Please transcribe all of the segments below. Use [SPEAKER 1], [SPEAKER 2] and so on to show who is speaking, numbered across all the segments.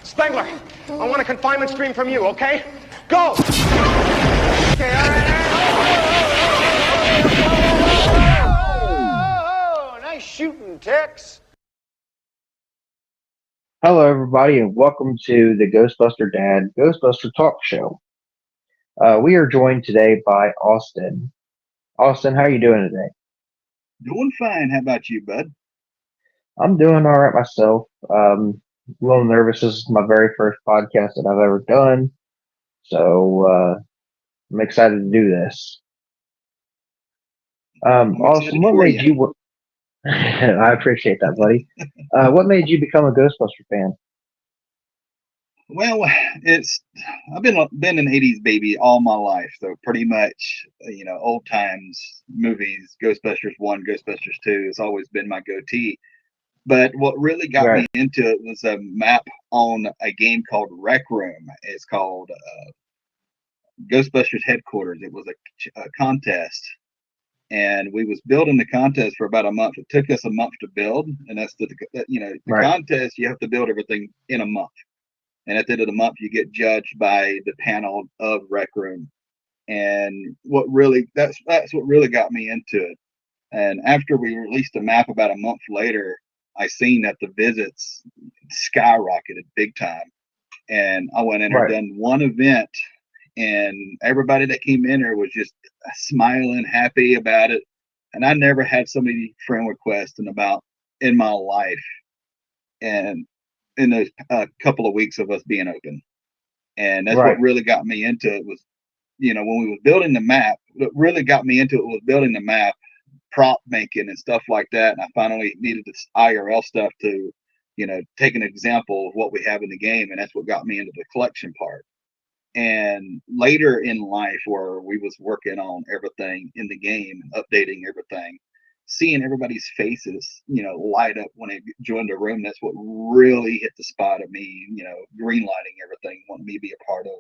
[SPEAKER 1] Spengler, I want a confinement stream from you, okay? Go! Okay, all right. Nice shooting, Tex.
[SPEAKER 2] Hello, everybody, and welcome to the Ghostbuster Dad Ghostbuster Talk Show. We are joined today by Austin. Austin, how are you doing today?
[SPEAKER 3] Doing fine. How about you, bud?
[SPEAKER 2] I'm doing all right myself. A little nervous. This is my very first podcast that I've ever done, so I'm excited to do this.
[SPEAKER 3] I'm
[SPEAKER 2] Austin,
[SPEAKER 3] excited
[SPEAKER 2] what
[SPEAKER 3] for
[SPEAKER 2] made
[SPEAKER 3] you.
[SPEAKER 2] you? I appreciate that, buddy. What made you become a Ghostbuster fan?
[SPEAKER 3] Well, I've been an '80s baby all my life, so pretty much old times movies, Ghostbusters 1, Ghostbusters 2 has always been my go-to. But what really got
[SPEAKER 2] Right,
[SPEAKER 3] me into it was a map on a game called Rec Room. It's called Ghostbusters Headquarters. It was a contest, and we was building the contest for about a month. It took us a month to build, and that's the
[SPEAKER 2] right,
[SPEAKER 3] contest. You have to build everything in a month, and at the end of the month, you get judged by the panel of Rec Room. And that's what really got me into it. And after we released the map about a month later, I seen that the visits skyrocketed big time, and I went in there,
[SPEAKER 2] right,
[SPEAKER 3] done one event, and everybody that came in there was just smiling, happy about it. And I never had so many friend requests in my life, and in those couple of weeks of us being open. And that's what
[SPEAKER 2] right,
[SPEAKER 3] really got me into it was, when we were building the map, what really got me into it was building the map, prop making and stuff like that. And I finally needed this IRL stuff to, take an example of what we have in the game. And that's what got me into the collection part. And later in life, where we was working on everything in the game and updating everything, seeing everybody's faces light up when they joined the room, that's what really hit the spot of me, green lighting everything, wanting me to be a part of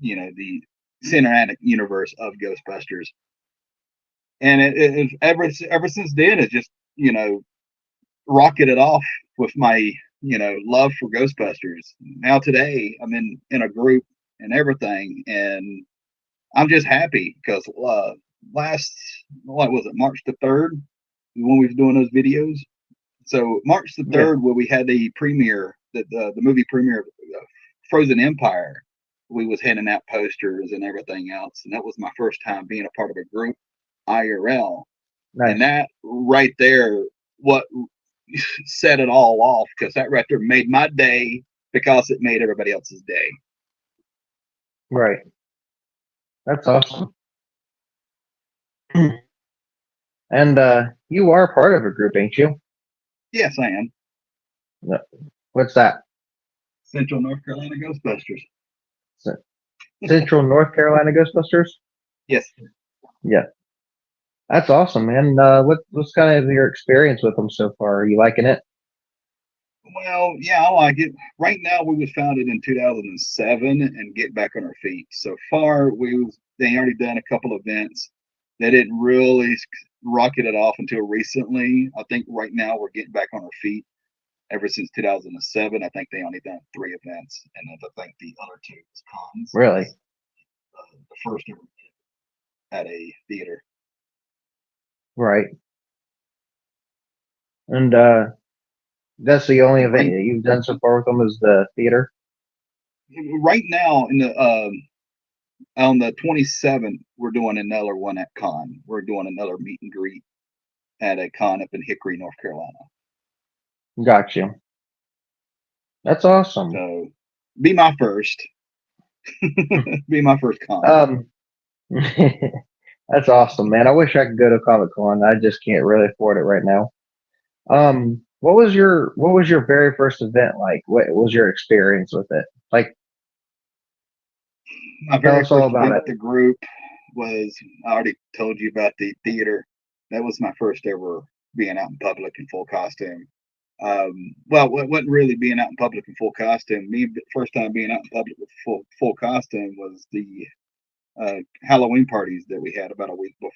[SPEAKER 3] the cinematic universe of Ghostbusters. And ever since then, it just rocketed off with my love for Ghostbusters. Now today, I'm in a group and everything, and I'm just happy because last, what was it, March the 3rd, when we was doing those videos. So March the
[SPEAKER 2] yeah,
[SPEAKER 3] 3rd, where we had the premiere, the movie premiere of Frozen Empire, we was handing out posters and everything else, and that was my first time being a part of a group IRL. And
[SPEAKER 2] nice,
[SPEAKER 3] that right there, what set it all off, because that right there made my day because it made everybody else's day.
[SPEAKER 2] right. That's awesome. And you are part of a group, ain't you?
[SPEAKER 3] Yes, I am.
[SPEAKER 2] No. What's that?
[SPEAKER 3] Central North Carolina Ghostbusters.
[SPEAKER 2] C- Central North Carolina Ghostbusters?
[SPEAKER 3] Yes.
[SPEAKER 2] Yeah, that's awesome, man. What's kind of your experience with them so far? Are you liking it?
[SPEAKER 3] Well, yeah, I like it. Right now, we was founded in 2007 and get back on our feet. So far, they already done a couple events. They didn't really rocket it off until recently. I think right now we're getting back on our feet. Ever since 2007, I think they only done 3 events, and I think the other 2 was cons.
[SPEAKER 2] Really?
[SPEAKER 3] The first ever at a theater.
[SPEAKER 2] Right. And that's the only event
[SPEAKER 3] Right,
[SPEAKER 2] that you've done so far with them is the theater?
[SPEAKER 3] right now in the on the 27th, we're doing another one at con. We're doing another meet and greet at a con up in Hickory, North Carolina.
[SPEAKER 2] Got you. That's awesome.
[SPEAKER 3] So be my first. Be my first con.
[SPEAKER 2] Um, that's awesome, man. I wish I could go to Comic Con. I just can't really afford it right now. What was your very first event like? What was your experience with it? Like,
[SPEAKER 3] My
[SPEAKER 2] tell
[SPEAKER 3] very
[SPEAKER 2] us all
[SPEAKER 3] first
[SPEAKER 2] about
[SPEAKER 3] event
[SPEAKER 2] it.
[SPEAKER 3] with the group was, I already told you about the theater. That was my first ever being out in public in full costume. Well, it wasn't really being out in public in full costume. First time being out in public with full costume was the Halloween parties that we had about a week before,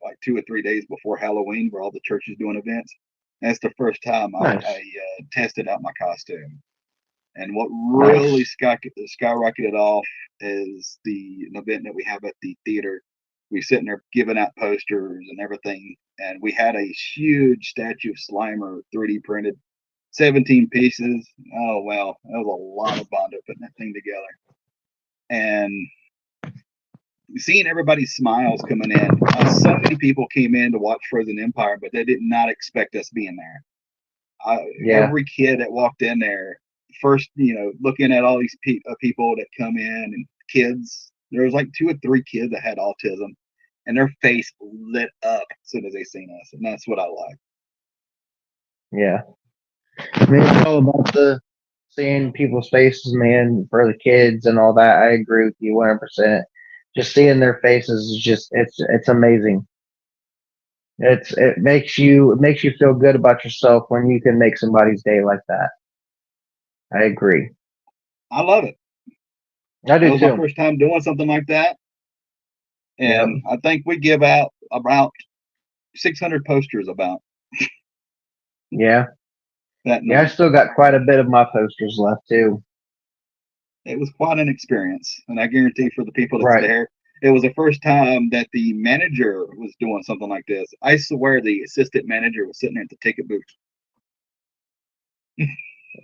[SPEAKER 3] like 2 or 3 days before Halloween, where all the churches doing events. That's the first time I
[SPEAKER 2] Nice.
[SPEAKER 3] tested out my costume. And what really skyrocketed off is an event that we have at the theater. We sitting there giving out posters and everything, and we had a huge statue of Slimer 3D printed, 17 pieces. Oh wow, that was a lot of Bondo putting that thing together. And seeing everybody's smiles coming in. So many people came in to watch Frozen Empire, but they did not expect us being there. Every kid that walked in there, first, looking at all these people that come in and kids, there was like 2 or 3 kids that had autism, and their face lit up as soon as they seen us, and that's what I like.
[SPEAKER 2] Yeah, I mean, it's all about seeing people's faces, man, for the kids and all that. I agree with you 100%. Just seeing their faces is just it's amazing. It makes you feel good about yourself when you can make somebody's day like that. I agree.
[SPEAKER 3] I love it.
[SPEAKER 2] I do too.
[SPEAKER 3] It was my first time doing something like that, and I think we give out about 600 posters about.
[SPEAKER 2] Yeah.
[SPEAKER 3] That night.
[SPEAKER 2] I still got quite a bit of my posters left too.
[SPEAKER 3] It was quite an experience, and I guarantee for the people that's there, it was the first time that the manager was doing something like this. I swear the assistant manager was sitting at the ticket booth.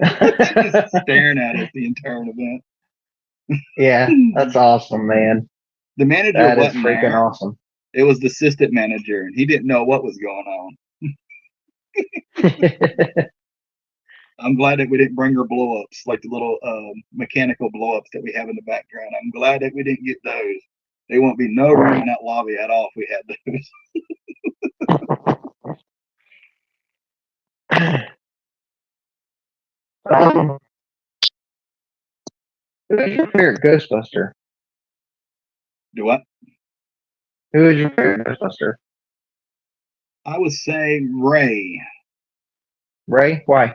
[SPEAKER 3] Just staring at us the entire event.
[SPEAKER 2] Yeah, that's awesome, man.
[SPEAKER 3] The manager
[SPEAKER 2] that
[SPEAKER 3] wasn't
[SPEAKER 2] is freaking
[SPEAKER 3] there.
[SPEAKER 2] Awesome.
[SPEAKER 3] It was the assistant manager, and he didn't know what was going on. I'm glad that we didn't bring her blow-ups, like the little mechanical blow-ups that we have in the background. I'm glad that we didn't get those. There won't be no room in that lobby at all if we had
[SPEAKER 2] those. Who's your favorite Ghostbuster?
[SPEAKER 3] Do what?
[SPEAKER 2] Who is your favorite Ghostbuster?
[SPEAKER 3] I would say Ray.
[SPEAKER 2] Ray? Why?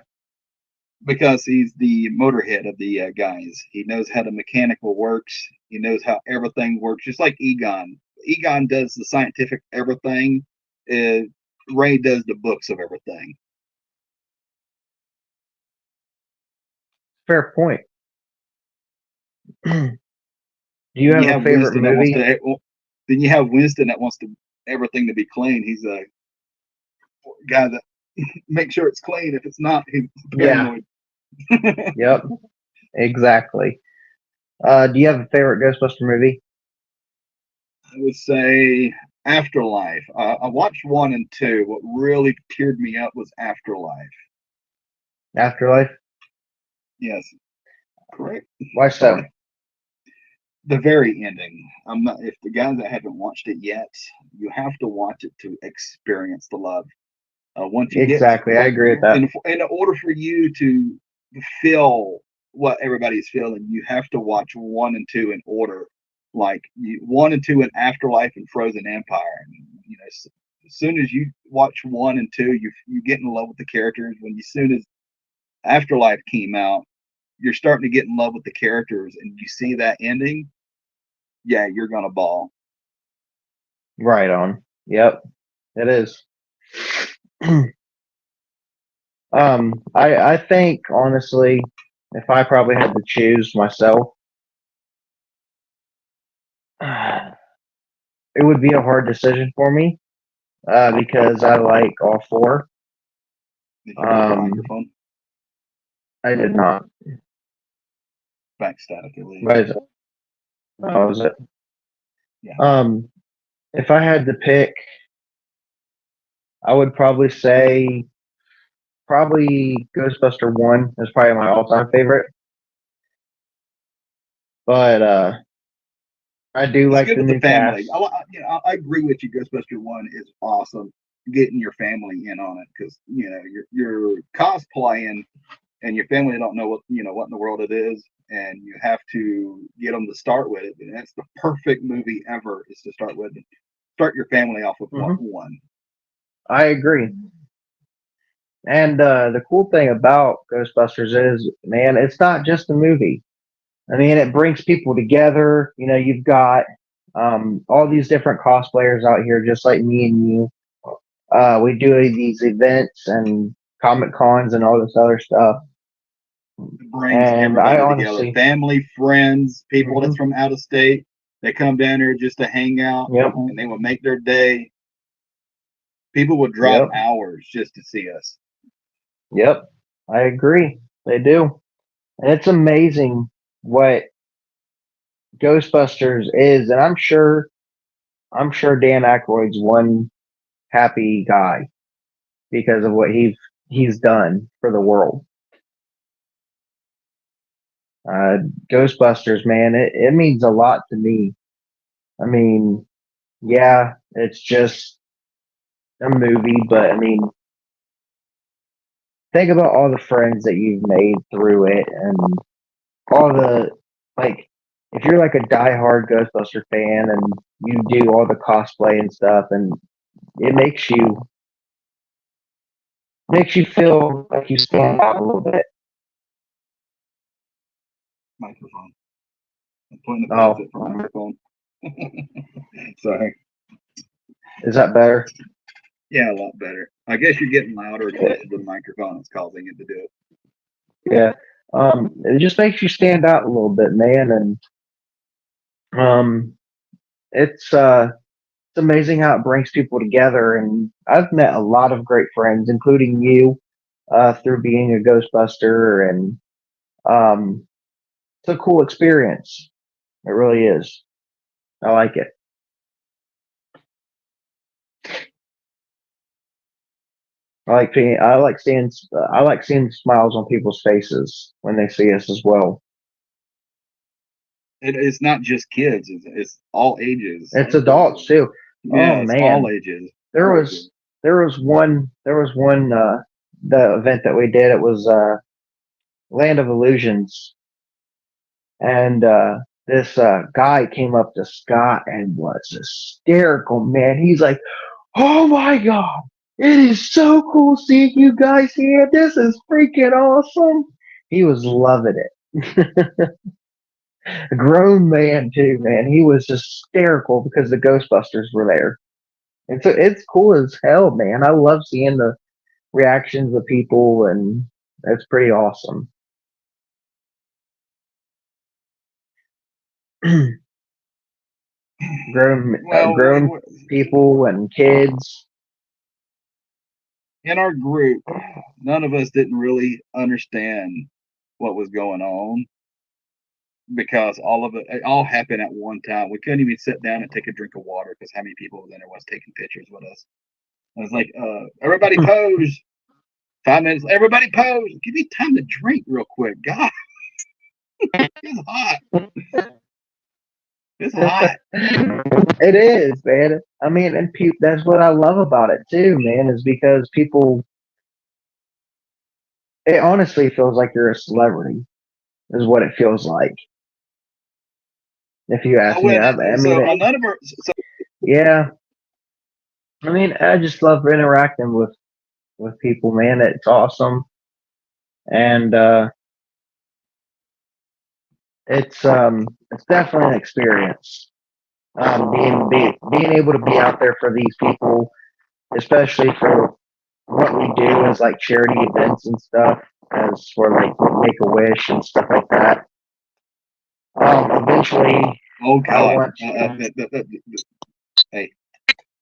[SPEAKER 3] Because he's the motorhead of the guys. He knows how the mechanical works. He knows how everything works, just like Egon. Egon does the scientific everything. Ray does the books of everything.
[SPEAKER 2] Fair point. Do you have a favorite movie?
[SPEAKER 3] Then you have Winston that wants everything to be clean. He's a guy that makes sure it's clean. If it's not, he's paranoid.
[SPEAKER 2] Yep, exactly. Do you have a favorite Ghostbuster movie?
[SPEAKER 3] I would say Afterlife. I watched 1 and 2. What really teared me up was Afterlife.
[SPEAKER 2] Afterlife?
[SPEAKER 3] Yes, correct.
[SPEAKER 2] Why so?
[SPEAKER 3] The very ending. If the guys that haven't watched it yet, you have to watch it to experience the love. Once you
[SPEAKER 2] I agree with that.
[SPEAKER 3] In order for you to feel what everybody's feeling, you have to watch 1 and 2 in order. Like 1 and 2 in Afterlife and Frozen Empire. And, as soon as you watch 1 and 2, you get in love with the characters. As soon as Afterlife came out, you're starting to get in love with the characters, and you see that ending. Yeah, you're gonna bawl.
[SPEAKER 2] Right on. Yep, it is. I think honestly, if I probably had to choose myself, it would be a hard decision for me because I like all 4.
[SPEAKER 3] Did you get the microphone?
[SPEAKER 2] I did not.
[SPEAKER 3] Back static.
[SPEAKER 2] What is it? Oh, is it?
[SPEAKER 3] Yeah.
[SPEAKER 2] If I had to pick, I would probably say Ghostbuster 1 is probably my all-time favorite. But I do like the new
[SPEAKER 3] family.
[SPEAKER 2] cast.
[SPEAKER 3] I agree with you. Ghostbuster 1 is awesome. Getting your family in on it because you're cosplaying and your family don't know what in the world it is, and you have to get them to start with it. And that's the perfect movie ever is to start with. Start your family off with 1.
[SPEAKER 2] I agree. And the cool thing about Ghostbusters is, man, it's not just a movie. I mean, it brings people together. You've got all these different cosplayers out here, just like me and you. We do these events and Comic Cons and all this other stuff.
[SPEAKER 3] It brings
[SPEAKER 2] And I
[SPEAKER 3] everybody together.
[SPEAKER 2] honestly,
[SPEAKER 3] Family, friends, people
[SPEAKER 2] mhm,
[SPEAKER 3] that's from out of state. They come down here just to hang out,
[SPEAKER 2] yep,
[SPEAKER 3] and they will make their day. People would drive
[SPEAKER 2] yep,
[SPEAKER 3] hours just to see us.
[SPEAKER 2] yep. I agree. They do. And it's amazing what Ghostbusters is, and I'm sure Dan Aykroyd's one happy guy because of what he's done for the world. Uh, Ghostbusters, man, it means a lot to me. I mean, yeah, it's just a movie, but I mean, think about all the friends that you've made through it and all the, like, if you're like a diehard Ghostbuster fan and you do all the cosplay and stuff, and it makes you feel like you stand out a little bit.
[SPEAKER 3] Microphone. I'm pointing the
[SPEAKER 2] Oh,
[SPEAKER 3] pulpit for microphone. Sorry.
[SPEAKER 2] is that better?
[SPEAKER 3] Yeah, a lot better. I guess you're getting louder and closer to the microphone. It's causing it to do it.
[SPEAKER 2] Yeah. It just makes you stand out a little bit, man, and um, it's amazing how it brings people together. And I've met a lot of great friends, including you, through being a Ghostbuster, and um, it's a cool experience. It really is. I like it. I like seeing smiles on people's faces when they see us as well.
[SPEAKER 3] It's not just kids. It's all ages.
[SPEAKER 2] It's adults too. Oh
[SPEAKER 3] Yeah, it's all
[SPEAKER 2] man,
[SPEAKER 3] ages.
[SPEAKER 2] there was there was one the event that we did. It was Land of Illusions, and this guy came up to Scott and was hysterical. Man, he's like, "Oh my god, it is so cool seeing you guys here. This is freaking awesome." He was loving it. A grown man too, man. He was hysterical because the Ghostbusters were there. And so it's cool as hell, man. I love seeing the reactions of people, and that's pretty awesome.
[SPEAKER 3] Well,
[SPEAKER 2] Grown people and kids.
[SPEAKER 3] in our group, none of us didn't really understand what was going on because all of it all happened at one time. We couldn't even sit down and take a drink of water because how many people then there was taking pictures with us. I was like, everybody pose. 5 minutes. Everybody pose. Give me time to drink real quick. God, it's hot. It's hot.
[SPEAKER 2] It is, man. I mean, and that's what I love about it too, man, is because people. It honestly feels like you're a celebrity, is what it feels like. If you
[SPEAKER 3] I
[SPEAKER 2] ask me,
[SPEAKER 3] went
[SPEAKER 2] I mean,
[SPEAKER 3] so none of our so
[SPEAKER 2] yeah. I mean, I just love interacting with people, man. It's awesome, and it's definitely an experience. Being able to be out there for these people, especially for what we do as like charity events and stuff, as for like Make a Wish and stuff like that. Eventually,
[SPEAKER 3] oh
[SPEAKER 2] I
[SPEAKER 3] God.
[SPEAKER 2] want to.
[SPEAKER 3] Hey,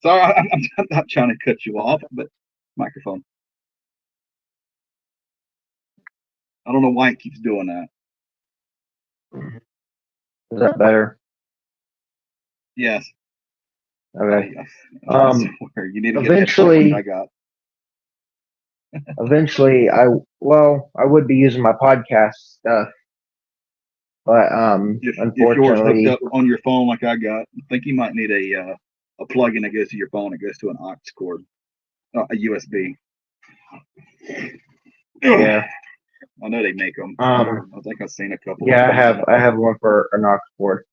[SPEAKER 3] sorry, I'm not trying to cut you off, but microphone. I don't know why it keeps doing that.
[SPEAKER 2] Is that better?
[SPEAKER 3] Yes.
[SPEAKER 2] Okay.
[SPEAKER 3] I swear, you need to get
[SPEAKER 2] Eventually,
[SPEAKER 3] that I got.
[SPEAKER 2] eventually, I would be using my podcast stuff, but
[SPEAKER 3] If yours hooked
[SPEAKER 2] unfortunately,
[SPEAKER 3] up on your phone like I got, I think you might need a plug-in that goes to your phone. It goes to an aux cord, a USB.
[SPEAKER 2] yeah.
[SPEAKER 3] I know they make them.
[SPEAKER 2] Um,
[SPEAKER 3] I think I've seen a couple.
[SPEAKER 2] yeah,
[SPEAKER 3] Of them.
[SPEAKER 2] I have one for an aux cord.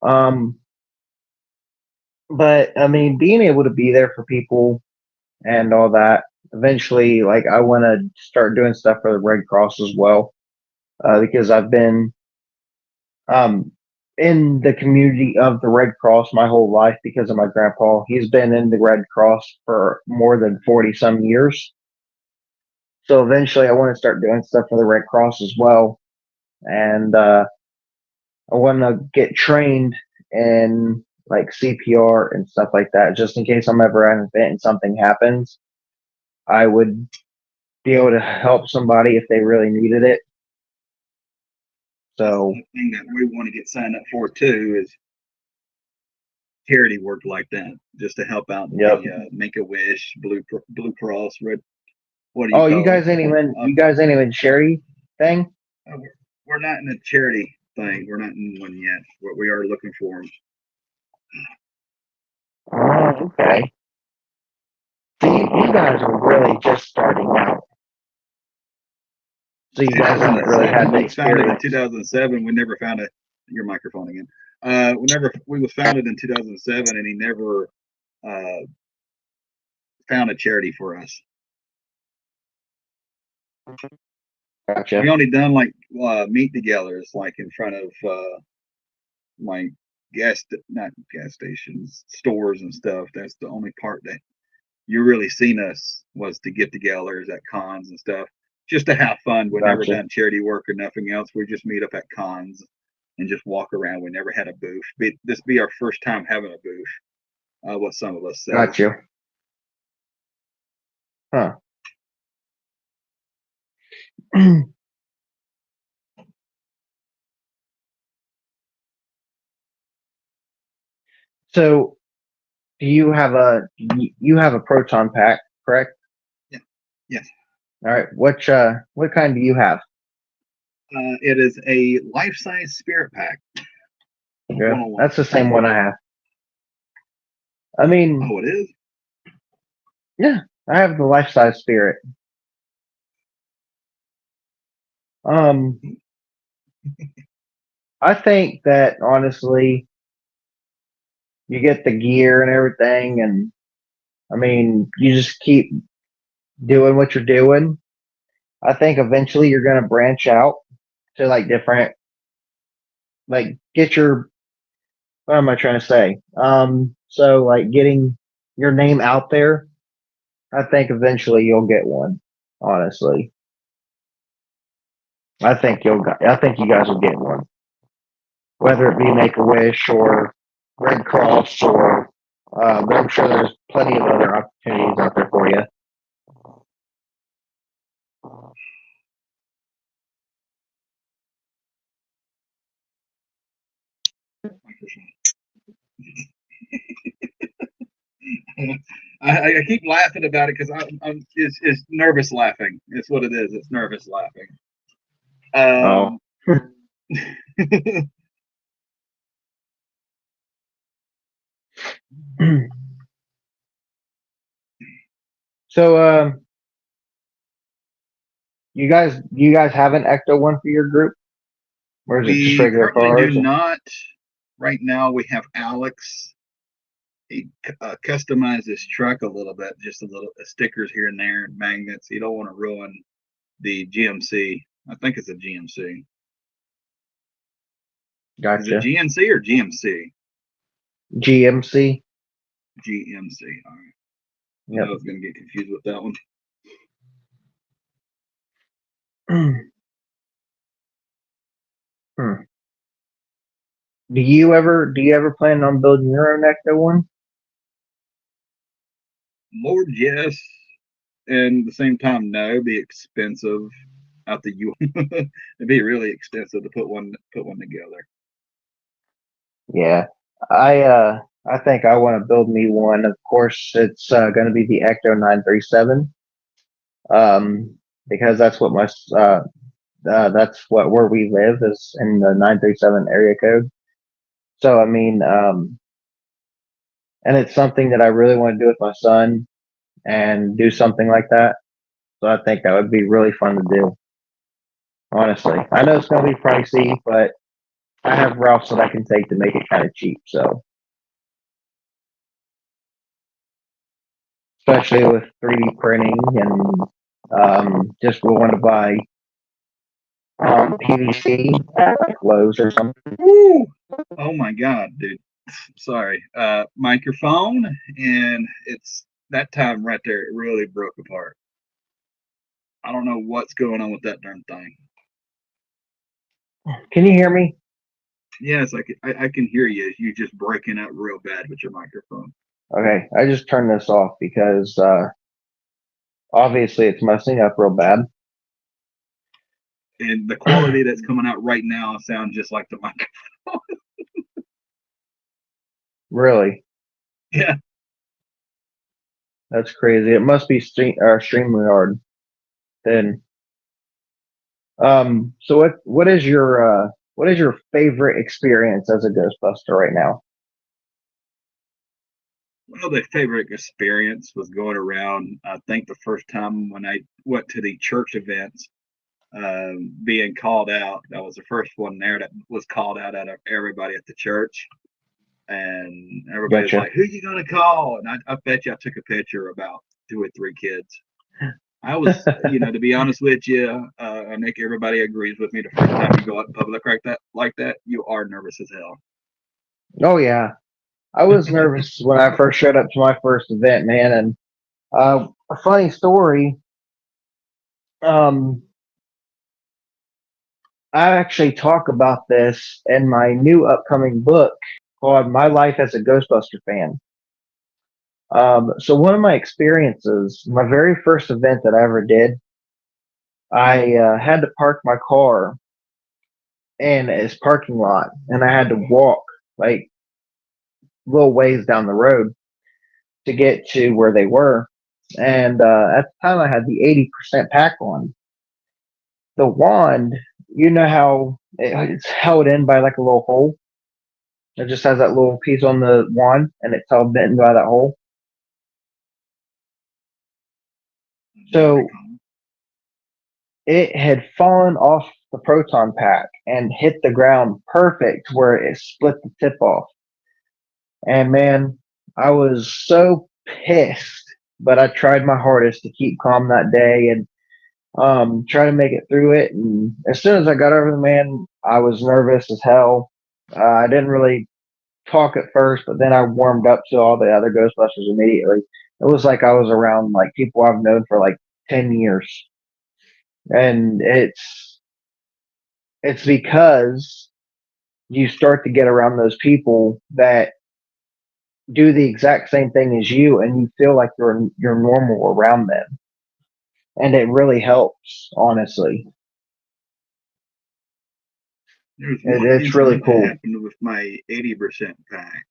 [SPEAKER 2] Um, but I mean, being able to be there for people and all that. Eventually, like I want to start doing stuff for the Red Cross as well, because I've been um in the community of the Red Cross my whole life because of my grandpa. He's been in the Red Cross for more than 40 some years. So eventually, I want to start doing stuff for the Red Cross as well, and I want to get trained in like CPR and stuff like that, just in case I'm ever at an event and something happens. I would be able to help somebody if they really needed it. So
[SPEAKER 3] The thing that we want to get signed up for too is charity work like that, just to help out
[SPEAKER 2] yep.
[SPEAKER 3] the Make a Wish, Blue Cross, Red. What do you
[SPEAKER 2] Oh,
[SPEAKER 3] call
[SPEAKER 2] you guys
[SPEAKER 3] it?
[SPEAKER 2] ain't even charity thing.
[SPEAKER 3] We're not in a charity thing. We're not in one yet. But we are looking for them.
[SPEAKER 2] Oh, okay. See, you guys are really just starting out. So you guys haven't really had the
[SPEAKER 3] We was founded in
[SPEAKER 2] experience.
[SPEAKER 3] 2007. We never found your microphone again. We was founded in 2007, and he never found a charity for us.
[SPEAKER 2] Gotcha.
[SPEAKER 3] We only done like meet-togethers, like in front of like not gas stations, stores and stuff. That's the only part that you really seen us, was to get togethers at cons and stuff, just to have fun. We never
[SPEAKER 2] Gotcha.
[SPEAKER 3] done charity work or nothing else. We just meet up at cons and just walk around. We never had a booth. This be our first time having a booth. What some of us say.
[SPEAKER 2] Gotcha. Huh. So you have a proton pack, correct?
[SPEAKER 3] Yeah. Yes.
[SPEAKER 2] All right. What kind do you have?
[SPEAKER 3] It is a life-size spirit pack.
[SPEAKER 2] Yeah,
[SPEAKER 3] 101.
[SPEAKER 2] that's the same one I have. I mean,
[SPEAKER 3] Oh, it is?
[SPEAKER 2] yeah, I have the life-size spirit. I think that honestly, you get the gear and everything, and I mean, you just keep doing what you're doing. I think eventually you're going to branch out to like different, like get your, what am I trying to say? So like getting your name out there, I think eventually you'll get one, honestly. I think you guys will get one. Whether it be Make a Wish or Red Cross or, but I'm sure there's plenty of other opportunities out there for you.
[SPEAKER 3] I keep laughing about it because it's nervous laughing. It's what it is. It's nervous laughing.
[SPEAKER 2] Oh. So, you guys have an Ecto one for your group, or is it just
[SPEAKER 3] We
[SPEAKER 2] regular
[SPEAKER 3] currently
[SPEAKER 2] cars?
[SPEAKER 3] do not. Right now, we have Alex. He customized his truck a little bit, just a little stickers here and there and magnets. You don't want to ruin the GMC. I think it's a GMC.
[SPEAKER 2] Gotcha.
[SPEAKER 3] Is it GNC or GMC?
[SPEAKER 2] GMC.
[SPEAKER 3] GMC. All right.
[SPEAKER 2] Yep.
[SPEAKER 3] I was going to get confused with that one.
[SPEAKER 2] Do you ever plan on building your own Ecto one?
[SPEAKER 3] Lord, yes. And at the same time, no. It'd be expensive out the U. It'd be really expensive to put one together.
[SPEAKER 2] Yeah, I think I want to build me one. Of course, it's going to be the Ecto 937. Because that's what that's what where we live is in the 937 area code. So I mean, and it's something that I really want to do with my son and do something like that. So I think that would be really fun to do. Honestly, I know it's going to be pricey, but I have routes that I can take to make it kind of cheap. So, especially with 3D printing and just we want to buy PVC at like Lowe's or something.
[SPEAKER 3] Woo! Oh my God, dude. Sorry. Microphone, and it's that time right there. It really broke apart. I don't know what's going on with that darn thing.
[SPEAKER 2] Can you hear me?
[SPEAKER 3] Yes, I can hear you. You just breaking up real bad with your microphone.
[SPEAKER 2] Okay, I just turned this off because obviously it's messing up real bad.
[SPEAKER 3] And the quality that's coming out right now sounds just like the microphone.
[SPEAKER 2] Really,
[SPEAKER 3] Yeah.
[SPEAKER 2] that's crazy. It must be StreamYard then. So what is your favorite experience as a Ghostbuster right now?
[SPEAKER 3] Well, the favorite experience was going around. I think the first time when I went to the church events, being called out. That was the first one there that was called out of everybody at the church. And everybody was
[SPEAKER 2] Gotcha.
[SPEAKER 3] like, "Who you gonna call?" And I bet you I took a picture of about 2 or 3 kids. I was, to be honest with you, I think everybody agrees with me. The first time you go out in public like that, you are nervous as hell.
[SPEAKER 2] Oh yeah, I was nervous when I first showed up to my first event, man. And a funny story. Um, I actually talk about this in my new upcoming book called "My Life as a Ghostbuster Fan." So one of my experiences, my very first event that I ever did, I had to park my car in this parking lot, and I had to walk like little ways down the road to get to where they were. And at the time, I had the 80% pack on. The wand, you know how it's held in by like a little hole. It just has that little piece on the wand, and it's held in by that hole. So it had fallen off the proton pack and hit the ground perfect where it split the tip off. And man, I was so pissed, but I tried my hardest to keep calm that day and try to make it through it. And as soon as I got over the man, I was nervous as hell. I didn't really talk at first, but then I warmed up to all the other Ghostbusters immediately. It was like I was around like people I've known for like 10 years. And it's because you start to get around those people that do the exact same thing as you, and you feel like you're normal around them, and it really helps, honestly.
[SPEAKER 3] There's one
[SPEAKER 2] It's really
[SPEAKER 3] incident that
[SPEAKER 2] cool.
[SPEAKER 3] happened with my 80% pack.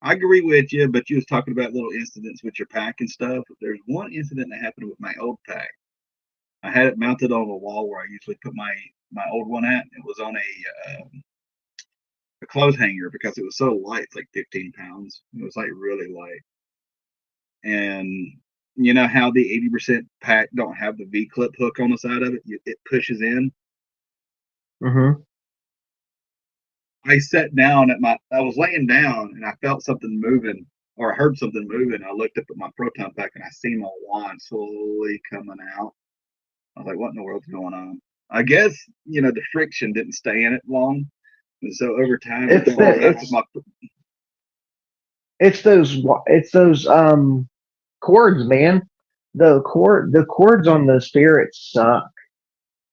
[SPEAKER 3] I agree with you, but you was talking about little incidents with your pack and stuff. There's one incident that happened with my old pack. I had it mounted on a wall where I usually put my old one at. It was on a clothes hanger because it was so light, it's like 15 pounds. It was like really light. And you know how the 80% pack don't have the V clip hook on the side of it? It pushes in.
[SPEAKER 2] Hmm.
[SPEAKER 3] I sat down I was laying down and I felt something moving or I heard something moving. I looked up at my proton pack and I seen my wand slowly coming out. I was like, what in the world's going on? I guess, the friction didn't stay in it long. And so over time it
[SPEAKER 2] It's
[SPEAKER 3] falls
[SPEAKER 2] the
[SPEAKER 3] out of my.
[SPEAKER 2] it's those cords, man. The cords on the spirits suck.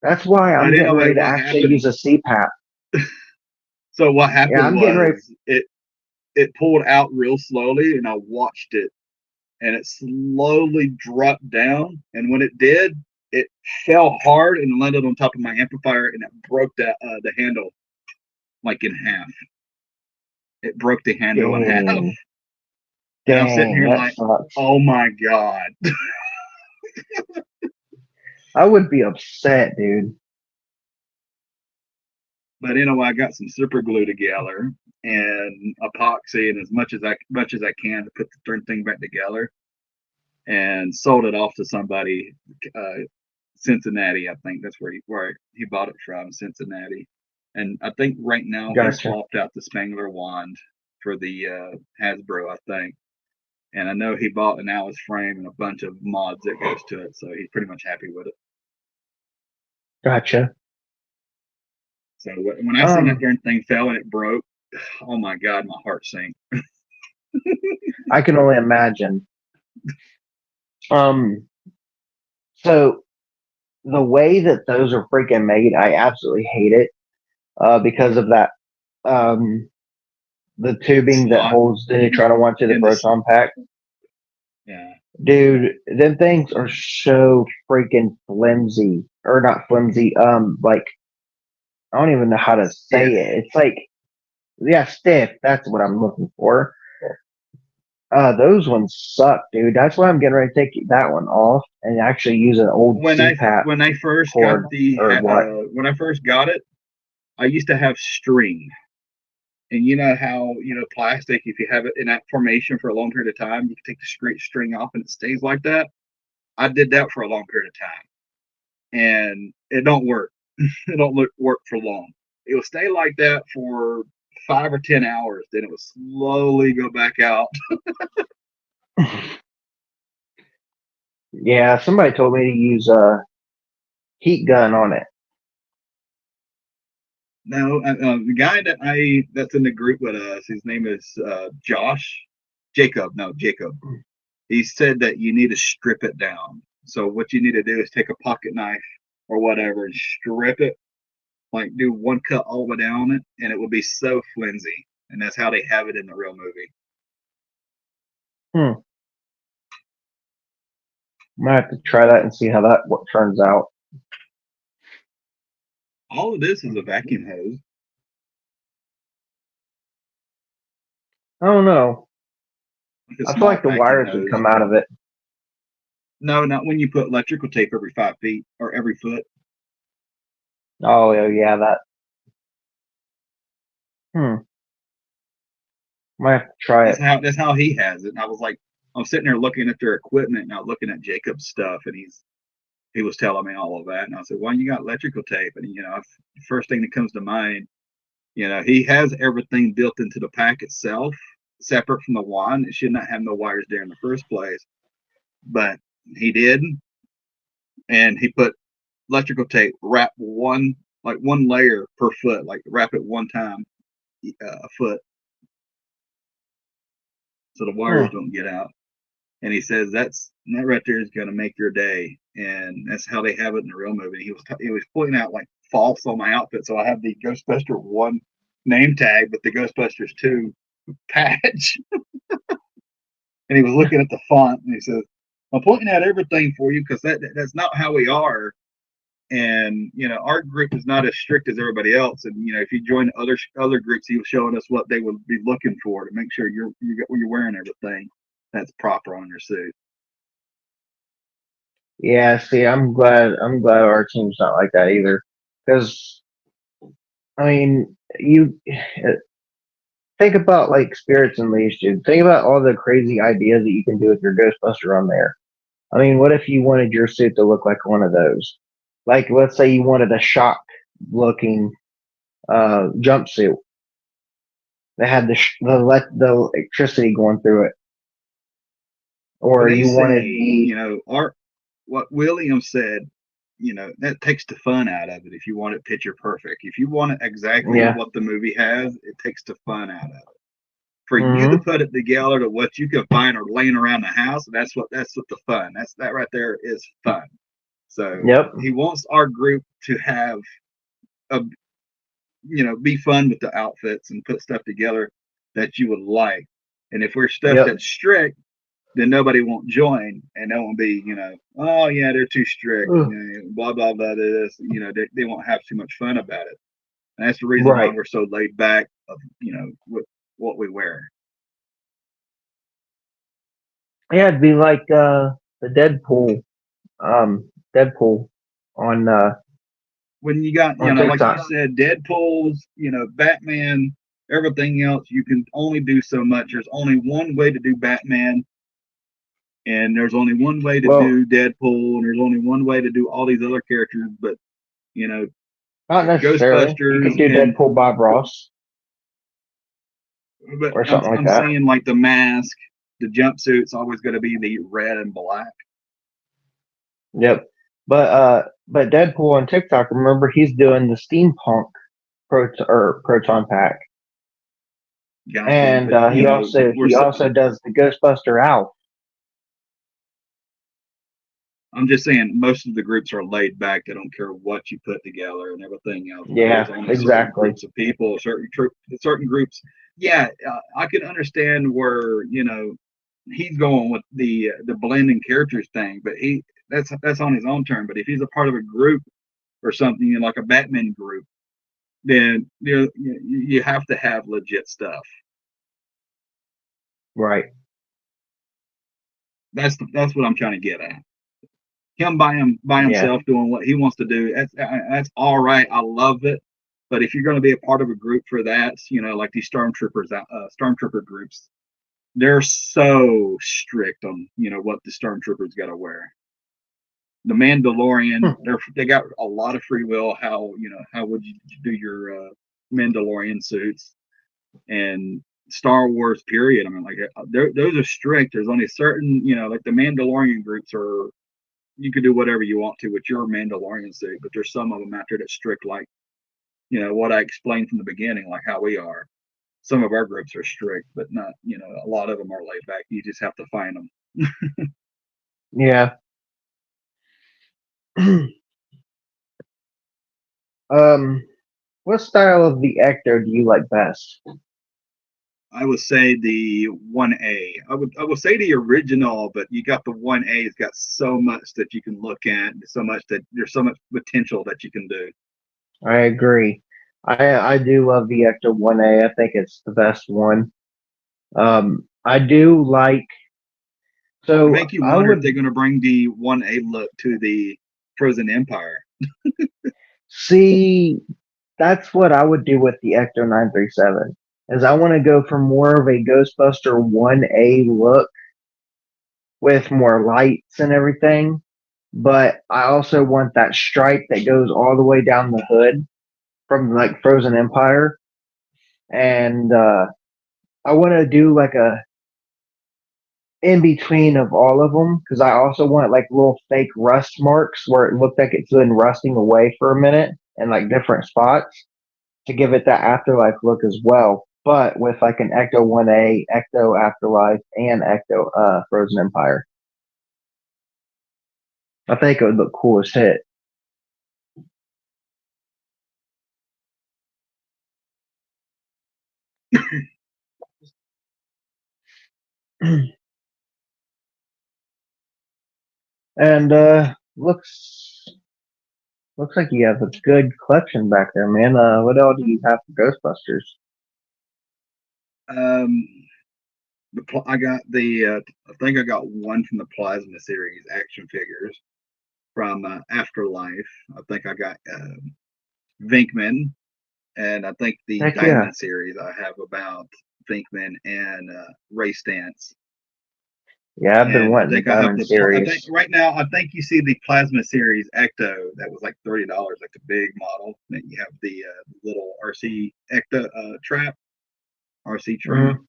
[SPEAKER 2] That's why
[SPEAKER 3] But
[SPEAKER 2] I'm getting
[SPEAKER 3] anyway,
[SPEAKER 2] ready to
[SPEAKER 3] what
[SPEAKER 2] actually
[SPEAKER 3] happened?
[SPEAKER 2] use a CPAP.
[SPEAKER 3] So what
[SPEAKER 2] Yeah,
[SPEAKER 3] happened
[SPEAKER 2] I'm getting ready.
[SPEAKER 3] was it pulled out real slowly and I watched it and it slowly dropped down. And when it did, it fell hard and landed on top of my amplifier and it broke the handle like in half. It broke the handle in half.
[SPEAKER 2] Dang,
[SPEAKER 3] And I'm sitting
[SPEAKER 2] dang,
[SPEAKER 3] here
[SPEAKER 2] that
[SPEAKER 3] like,
[SPEAKER 2] sucks.
[SPEAKER 3] oh my God.
[SPEAKER 2] I would be upset, dude.
[SPEAKER 3] But I got some super glue together and epoxy and as much as I can to put the darn thing back together and sold it off to somebody, Cincinnati. I think that's where he bought it from, Cincinnati. And I think right now he
[SPEAKER 2] Gotcha.
[SPEAKER 3] swapped out the Spangler wand for the Hasbro, I think. And I know he bought an Alice frame and a bunch of mods that goes to it, so he's pretty much happy with it.
[SPEAKER 2] Gotcha.
[SPEAKER 3] So when I seen that
[SPEAKER 2] Um,
[SPEAKER 3] darn thing fell and it broke, oh my God, my heart sank.
[SPEAKER 2] I can only imagine. Um, so the way that those are freaking made, I absolutely hate it. Because of that, the tubing that
[SPEAKER 3] Slot
[SPEAKER 2] holds the neutron one to the
[SPEAKER 3] in the
[SPEAKER 2] proton pack.
[SPEAKER 3] yeah.
[SPEAKER 2] Dude, them things are so freaking flimsy. Or not flimsy, like, I don't even know how to say
[SPEAKER 3] Stiff.
[SPEAKER 2] it. It's like, yeah, stiff. That's what I'm looking for. Those ones suck, dude. That's why I'm getting ready to take that one off and actually use an old CPAP
[SPEAKER 3] When I first got
[SPEAKER 2] cord or what.
[SPEAKER 3] when I first got it, I used to have string. And you know how, plastic, if you have it in that formation for a long period of time, you can take the straight string off and it stays like that. I did that for a long period of time. And it don't work. It don't work for long. It will stay like that for 5 or 10 hours, then it will slowly go back out.
[SPEAKER 2] Yeah, somebody told me to use a heat gun on it.
[SPEAKER 3] No, the guy that's in the group with us, his name is Jacob. He said that you need to strip it down. So what you need to do is take a pocket knife or whatever and strip it, like do one cut all the way down it, and it will be so flimsy. And that's how they have it in the real movie.
[SPEAKER 2] Might have to try that and see how that turns out.
[SPEAKER 3] All of this is a vacuum hose.
[SPEAKER 2] I don't know.
[SPEAKER 3] Like
[SPEAKER 2] I feel like the wires would come out of it.
[SPEAKER 3] No, not when you put electrical tape every 5 feet or every foot.
[SPEAKER 2] Oh, yeah, that. Might have to try it.
[SPEAKER 3] That's how he has it. And I was sitting there looking at their equipment, and I was looking at Jacob's stuff, and he was telling me all of that, and I said, "Well, you got electrical tape," and the first thing that comes to mind, he has everything built into the pack itself, separate from the wand. It should not have no wires there in the first place, but he did, and he put electrical tape, wrap one layer per foot, like wrap it one time a foot, so the wires don't get out. And he says that right there is going to make your day, and that's how they have it in the real movie. He was pointing out like faults on my outfit, so I have the Ghostbuster 1 name tag with the Ghostbusters 2 patch. And he was looking at the font, and he says, "I'm pointing out everything for you because that's not how we are. And our group is not as strict as everybody else. And if you join other groups, he was showing us what they would be looking for to make sure you're wearing everything that's proper on your suit."
[SPEAKER 2] Yeah, see, I'm glad our team's not like that either. Because, I mean, you think about like Spirits Unleashed, dude. Think about all the crazy ideas that you can do with your Ghostbuster on there. I mean, what if you wanted your suit to look like one of those? Like, let's say you wanted a shock looking jumpsuit that had the electricity going through it. Or you wanted
[SPEAKER 3] what William said, that takes the fun out of it. If you want it picture perfect, if you want it exactly what the movie has, it takes the fun out of it. For you to put it together to what you can find or laying around the house, that's what the fun. That right there is fun. So he wants our group to have be fun with the outfits and put stuff together that you would like. And if we're stuff that's strict, then nobody won't join, and they won't be, oh yeah, they're too strict, blah blah blah. This, they won't have too much fun about it. And that's the reason why we're so laid back of, with what we wear.
[SPEAKER 2] Yeah, it'd be like the Deadpool on
[SPEAKER 3] when you got, like you said, Deadpool's, Batman, everything else, you can only do so much. There's only one way to do Batman, and there's only one way to do Deadpool, and there's only one way to do all these other characters. But
[SPEAKER 2] not necessarily. You can do Deadpool Bob Ross,
[SPEAKER 3] but
[SPEAKER 2] or something like that.
[SPEAKER 3] I'm saying like the mask, the jumpsuit's always going to be the red and black.
[SPEAKER 2] Yep. But Deadpool on TikTok, remember, he's doing the steampunk proton pack, and he also does the Ghostbuster Alf.
[SPEAKER 3] I'm just saying most of the groups are laid back. They don't care what you put together and everything else.
[SPEAKER 2] Yeah,
[SPEAKER 3] There's only certain
[SPEAKER 2] exactly.
[SPEAKER 3] groups of people, certain groups. Yeah, I can understand where he's going with the blending characters thing, but that's on his own term. But if he's a part of a group or something like a Batman group, then you have to have legit stuff.
[SPEAKER 2] Right.
[SPEAKER 3] That's what I'm trying to get at. Him by
[SPEAKER 2] Yeah.
[SPEAKER 3] himself doing what he wants to do. That's all right. I love it. But if you're going to be a part of a group for that, like these stormtrooper groups, they're so strict on what the stormtroopers got to wear. The Mandalorian, they got a lot of free will. How would you do your Mandalorian suits and Star Wars? Period. I mean, like those are strict. There's only certain like the Mandalorian groups are. You can do whatever you want to with your Mandalorian suit, but there's some of them out there that's strict, like what I explained from the beginning, like how we are. Some of our groups are strict, but not a lot of them are laid back. You just have to find them.
[SPEAKER 2] Yeah. What style of the Ecto do you like best?
[SPEAKER 3] I would say the 1A. I would say the original, but you got the 1A. It's got so much that you can look at, so much that there's so much potential that you can do.
[SPEAKER 2] I agree. I do love the Ecto 1A. I think it's the best one. I do like. So
[SPEAKER 3] Make you
[SPEAKER 2] I
[SPEAKER 3] wonder if
[SPEAKER 2] would
[SPEAKER 3] they're going to bring the 1A look to the Frozen Empire.
[SPEAKER 2] see. That's what I would do with the Ecto 937. Is I want to go for more of a Ghostbuster 1A look with more lights and everything. But I also want that stripe that goes all the way down the hood from like Frozen Empire. And I want to do like a in between of all of them because I also want like little fake rust marks where it looked like it's been rusting away for a minute in like different spots to give it that afterlife look as well. But with like an Ecto 1A, Ecto Afterlife, and Ecto Frozen Empire. I think it would look cool as hit. And looks like you have a good collection back there, man. What all do you have for Ghostbusters?
[SPEAKER 3] I got I think I got one from the Plasma series action figures from Afterlife. I think I got Vinkman, and I think the
[SPEAKER 2] Heck yeah.
[SPEAKER 3] Diamond series I have about Vinkman and Ray Stantz.
[SPEAKER 2] Yeah, I've been
[SPEAKER 3] And I
[SPEAKER 2] wanting the
[SPEAKER 3] think I have
[SPEAKER 2] Diamond
[SPEAKER 3] I
[SPEAKER 2] series.
[SPEAKER 3] think right now I think you see the Plasma series Ecto that was like $30, like the big model. Then you have the little RC Ecto trap, RC train.
[SPEAKER 2] Mhm.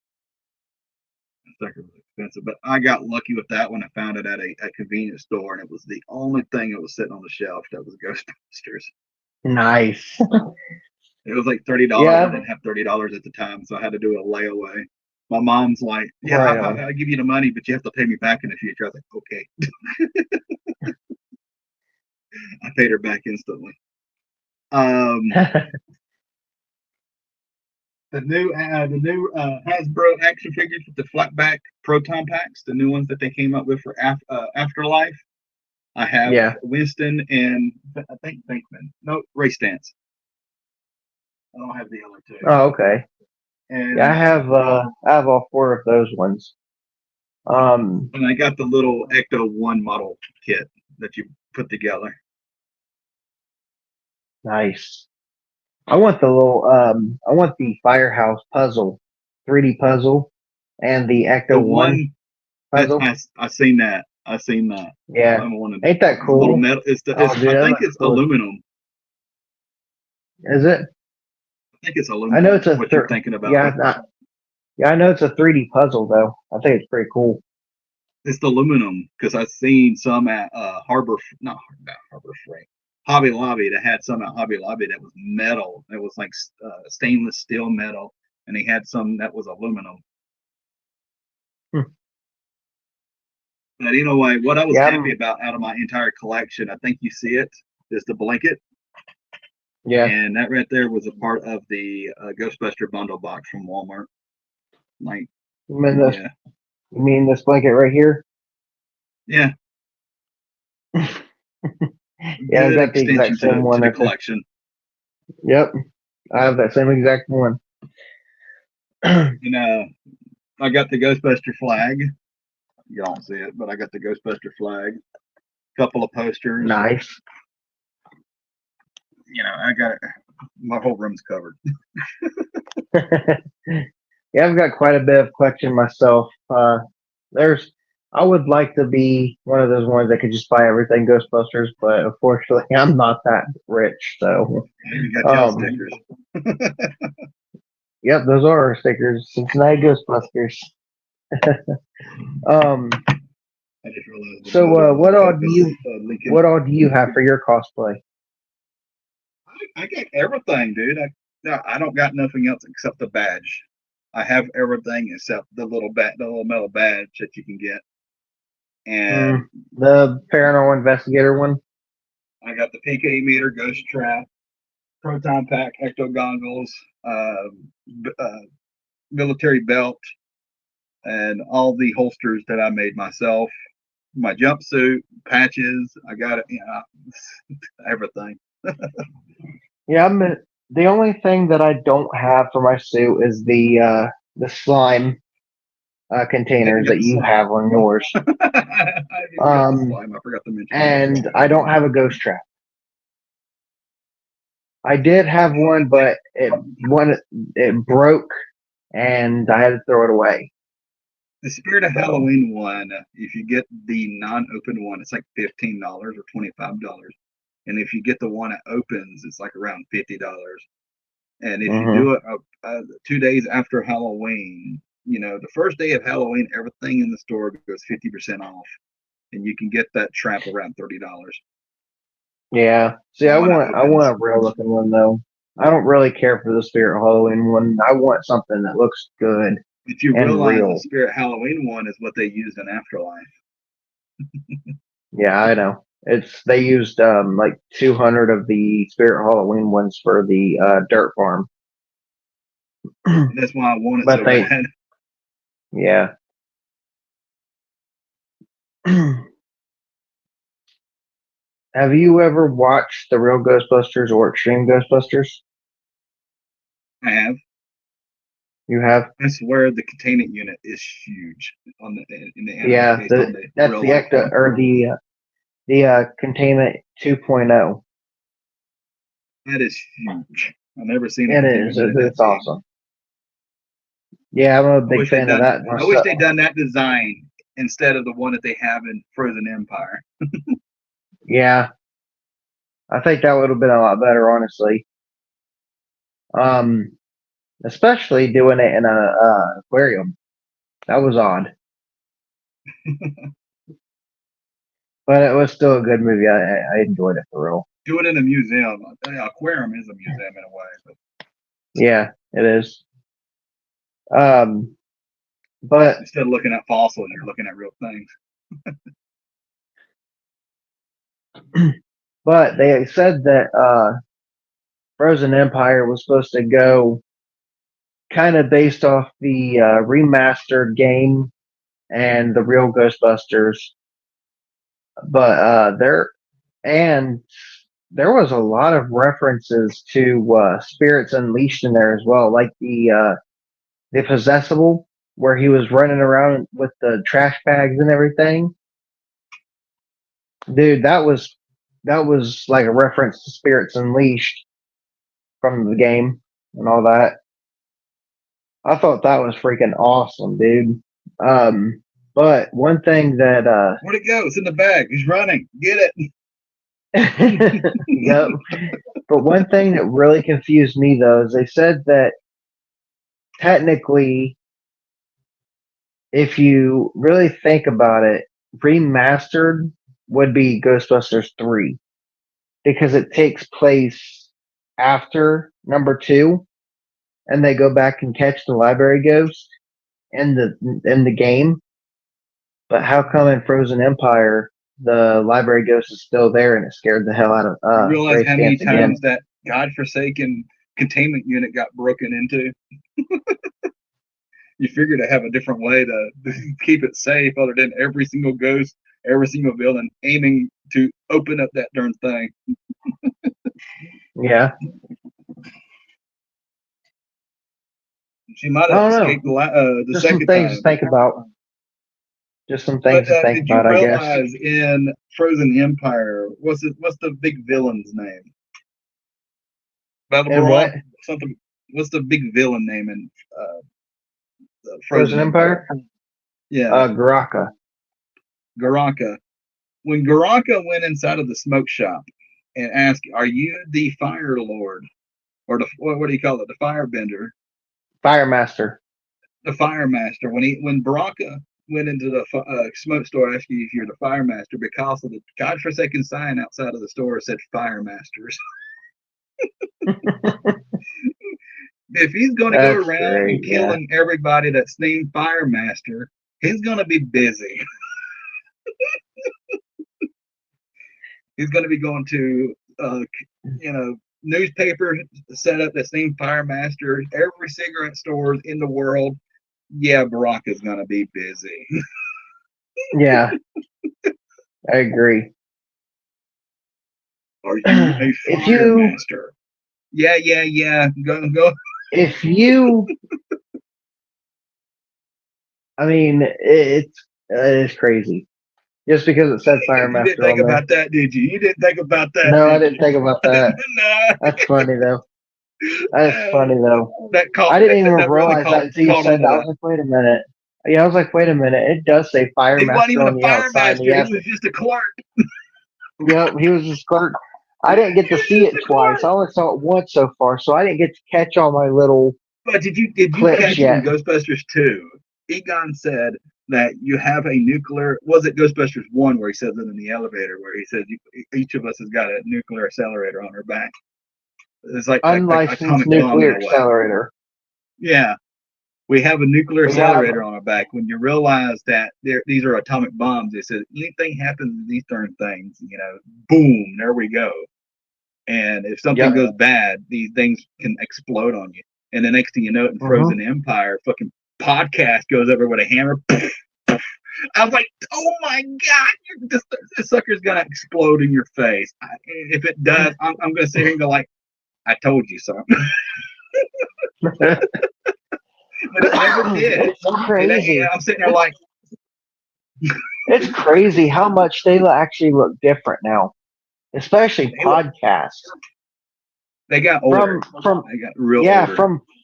[SPEAKER 3] I think it was expensive, but I got lucky with that one. I found it at a convenience store, and it was the only thing that was sitting on the shelf that was Ghostbusters.
[SPEAKER 2] Nice.
[SPEAKER 3] It was like $30. I
[SPEAKER 2] Yeah,
[SPEAKER 3] didn't have $30 at the time, so I had to do a layaway. My mom's like, "Yeah,
[SPEAKER 2] right on.
[SPEAKER 3] I'll give you the money, but you have to pay me back in the future." I was like, "Okay." I paid her back instantly. Um, the new Hasbro action figures with the flat back proton packs, the new ones that they came up with for Afterlife. I have
[SPEAKER 2] Yeah.
[SPEAKER 3] Winston and I think Bankman. No, Ray Stantz. I don't have the other two.
[SPEAKER 2] Oh, okay. Yeah,
[SPEAKER 3] And
[SPEAKER 2] I have all four of those ones.
[SPEAKER 3] and I got the little Ecto 1 model kit that you put together.
[SPEAKER 2] Nice. I want I want the Firehouse puzzle, 3D puzzle, and the
[SPEAKER 3] The
[SPEAKER 2] Ecto 1
[SPEAKER 3] one
[SPEAKER 2] puzzle.
[SPEAKER 3] I seen that. I seen that.
[SPEAKER 2] Yeah.
[SPEAKER 3] I wanted
[SPEAKER 2] Ain't that
[SPEAKER 3] the little
[SPEAKER 2] cool?
[SPEAKER 3] metal.
[SPEAKER 2] Oh, dude,
[SPEAKER 3] I
[SPEAKER 2] that
[SPEAKER 3] think
[SPEAKER 2] looks
[SPEAKER 3] it's
[SPEAKER 2] cool.
[SPEAKER 3] aluminum.
[SPEAKER 2] Is it?
[SPEAKER 3] I think it's
[SPEAKER 2] I know
[SPEAKER 3] aluminum.
[SPEAKER 2] it's a
[SPEAKER 3] What you're thinking about?
[SPEAKER 2] yeah, I know it's a 3D puzzle though. I think it's pretty cool.
[SPEAKER 3] It's the aluminum because I've seen some at not Harbor Freight, Hobby Lobby. That had some at Hobby Lobby that was metal. It was like stainless steel metal, and he had some that was aluminum.
[SPEAKER 2] Hmm.
[SPEAKER 3] But anyway, what I was
[SPEAKER 2] Yeah,
[SPEAKER 3] happy about out of my entire collection, I think you see it, is the blanket.
[SPEAKER 2] yeah.
[SPEAKER 3] And that right there was a part of the Ghostbuster bundle box from Walmart. Like,
[SPEAKER 2] You mean this?
[SPEAKER 3] yeah,
[SPEAKER 2] You mean this blanket right here?
[SPEAKER 3] yeah,
[SPEAKER 2] Yeah, I've
[SPEAKER 3] good
[SPEAKER 2] got the exact
[SPEAKER 3] extension to
[SPEAKER 2] same one.
[SPEAKER 3] the collection.
[SPEAKER 2] Yep, I have that same exact one.
[SPEAKER 3] You know, I got the Ghostbuster flag. You don't see it, but I got the Ghostbuster flag. Couple of posters.
[SPEAKER 2] Nice.
[SPEAKER 3] You know, I got it. My whole room's covered.
[SPEAKER 2] Yeah, I've got quite a bit of collection myself. I would like to be one of those ones that could just buy everything Ghostbusters, but unfortunately, I'm not that rich. So,
[SPEAKER 3] I even got tail stickers.
[SPEAKER 2] yep, those are our stickers. Cincinnati Ghostbusters. um,
[SPEAKER 3] I just realized.
[SPEAKER 2] so what all do you have for your cosplay?
[SPEAKER 3] I got everything, dude. I don't got nothing else except the badge. I have everything except the little metal badge that you can get. And
[SPEAKER 2] The paranormal investigator one.
[SPEAKER 3] I got the PK meter, ghost trap, proton pack, ecto goggles, military belt, and all the holsters that I made myself. My jumpsuit, patches. I got it. You know, everything.
[SPEAKER 2] Yeah, the only thing that I don't have for my suit is the slime containers that you have on yours.
[SPEAKER 3] I forgot to mention.
[SPEAKER 2] And I don't have a ghost trap. I did have one, but it broke, and I had to throw it away.
[SPEAKER 3] The Spirit of Halloween one, if you get the non-open one, it's like $15 or $25. And if you get the one that opens, it's like around $50. And if you do it 2 days after Halloween, you know, the first day of Halloween, everything in the store goes 50% off, and you can get that trap around $30.
[SPEAKER 2] Yeah. See, I want a real looking one though. I don't really care for the Spirit Halloween one. I want something that looks good.
[SPEAKER 3] If you
[SPEAKER 2] and
[SPEAKER 3] realize
[SPEAKER 2] real.
[SPEAKER 3] The Spirit Halloween one is what they used in Afterlife.
[SPEAKER 2] Yeah, I know. They used like 200 of the Spirit Halloween ones for the dirt farm.
[SPEAKER 3] That's why I want it so bad.
[SPEAKER 2] Yeah. Have you ever watched the real Ghostbusters or Extreme Ghostbusters?
[SPEAKER 3] I have.
[SPEAKER 2] You have?
[SPEAKER 3] I swear the containment unit is huge in the anime.
[SPEAKER 2] Yeah, that's the ecto or the containment 2.0.
[SPEAKER 3] That is huge. I've never seen
[SPEAKER 2] it. It is. It's awesome. Yeah, I'm a big fan of that.
[SPEAKER 3] I wish they'd done that design instead of the one that they have in Frozen Empire.
[SPEAKER 2] Yeah, I think that would have been a lot better, honestly. Especially doing it in a aquarium. That was odd. But it was still a good movie. I enjoyed it for real.
[SPEAKER 3] Do it in a museum. Aquarium is a museum in a way, but
[SPEAKER 2] yeah, it is. But
[SPEAKER 3] instead of looking at fossils, you're looking at real things.
[SPEAKER 2] But they said that Frozen Empire was supposed to go kind of based off the remastered game and the real Ghostbusters. But there was a lot of references to Spirits Unleashed in there as well, like the Possessable, where he was running around with the trash bags and everything. Dude, that was like a reference to Spirits Unleashed from the game and all that. I thought that was freaking awesome, dude. But one thing that
[SPEAKER 3] where'd it go? It's in the bag. He's running. Get
[SPEAKER 2] it. Yep. But one thing that really confused me though is they said that technically, if you really think about it, remastered would be Ghostbusters 3 because it takes place after number 2 and they go back and catch the library ghost in the game. But how come in Frozen Empire the library ghost is still there and it scared the hell out of
[SPEAKER 3] You realize
[SPEAKER 2] Grace
[SPEAKER 3] how many
[SPEAKER 2] Dance again?
[SPEAKER 3] times that godforsaken containment unit got broken into? You figure to have a different way to keep it safe other than every single ghost, every single villain aiming to open up that darn thing.
[SPEAKER 2] Yeah.
[SPEAKER 3] She might
[SPEAKER 2] I
[SPEAKER 3] have
[SPEAKER 2] don't
[SPEAKER 3] escaped
[SPEAKER 2] know.
[SPEAKER 3] the
[SPEAKER 2] Just some
[SPEAKER 3] second
[SPEAKER 2] things
[SPEAKER 3] time.
[SPEAKER 2] to think about. Just some things
[SPEAKER 3] But
[SPEAKER 2] to think
[SPEAKER 3] did you
[SPEAKER 2] about, I guess.
[SPEAKER 3] realize in Frozen Empire, what's the big villain's name? Battle
[SPEAKER 2] And what?
[SPEAKER 3] something. What's the big villain name in
[SPEAKER 2] Frozen Empire?
[SPEAKER 3] Yeah,
[SPEAKER 2] Garaka.
[SPEAKER 3] Garaka. When Garaka went inside of the smoke shop and asked, "Are you the Fire Lord, or the what do you call it, the Firebender,
[SPEAKER 2] Firemaster.
[SPEAKER 3] the Fire Master?" When Baraka went into the smoke store asking if you're the Fire Master, because of the godforsaken sign outside of the store said Fire Masters. If he's going to go
[SPEAKER 2] That's
[SPEAKER 3] around
[SPEAKER 2] great,
[SPEAKER 3] and killing everybody that's named Fire Master, he's going to be busy. He's going to be going to, newspaper setup that's named Fire Master, every cigarette stores in the world. Yeah, Baraka's going to be busy.
[SPEAKER 2] Yeah. I agree.
[SPEAKER 3] Are you a Fire Master? Yeah. Go.
[SPEAKER 2] If you, I mean, it's crazy. Just because it said Fire
[SPEAKER 3] You
[SPEAKER 2] Master
[SPEAKER 3] didn't think
[SPEAKER 2] on there.
[SPEAKER 3] about that, did you? You didn't think about that.
[SPEAKER 2] No, I didn't think about that.
[SPEAKER 3] No.
[SPEAKER 2] That's funny though. That's funny though.
[SPEAKER 3] That caught,
[SPEAKER 2] I didn't even
[SPEAKER 3] that really
[SPEAKER 2] realize that until you
[SPEAKER 3] caught
[SPEAKER 2] said
[SPEAKER 3] on
[SPEAKER 2] that. I
[SPEAKER 3] to
[SPEAKER 2] was like, wait a minute. Yeah, I was like, wait a minute. It does say Fire
[SPEAKER 3] He wasn't
[SPEAKER 2] Master
[SPEAKER 3] even
[SPEAKER 2] on
[SPEAKER 3] a
[SPEAKER 2] the
[SPEAKER 3] Fire
[SPEAKER 2] outside.
[SPEAKER 3] Master. He was just a clerk.
[SPEAKER 2] Yep, he was just clerk. I didn't get to see it twice. I only saw it once so far, so I didn't get to catch all my little
[SPEAKER 3] But did you
[SPEAKER 2] clips
[SPEAKER 3] catch
[SPEAKER 2] yet.
[SPEAKER 3] in Ghostbusters 2? Egon said that you have a nuclear. Was it Ghostbusters 1 where he says it in the elevator, where he says each of us has got a nuclear accelerator on our back? It's like
[SPEAKER 2] Unlicensed
[SPEAKER 3] atomic bomb
[SPEAKER 2] nuclear
[SPEAKER 3] in a way.
[SPEAKER 2] accelerator.
[SPEAKER 3] Yeah, we have a nuclear
[SPEAKER 2] We
[SPEAKER 3] accelerator
[SPEAKER 2] have-
[SPEAKER 3] on our back. When you realize that these are atomic bombs, it says anything happens to these darn things, boom, there we go. And if something goes bad, these things can explode on you. And the next thing you know, in Frozen Empire, fucking podcast goes over with a hammer. I was like, oh my God, this sucker's going to explode in your face. If it does, I'm going to sit here and go like, I told you so. But it never did.
[SPEAKER 2] It's crazy.
[SPEAKER 3] I'm sitting there like,
[SPEAKER 2] it's crazy how much they actually look different now, especially podcasts.
[SPEAKER 3] They got older. They got real older.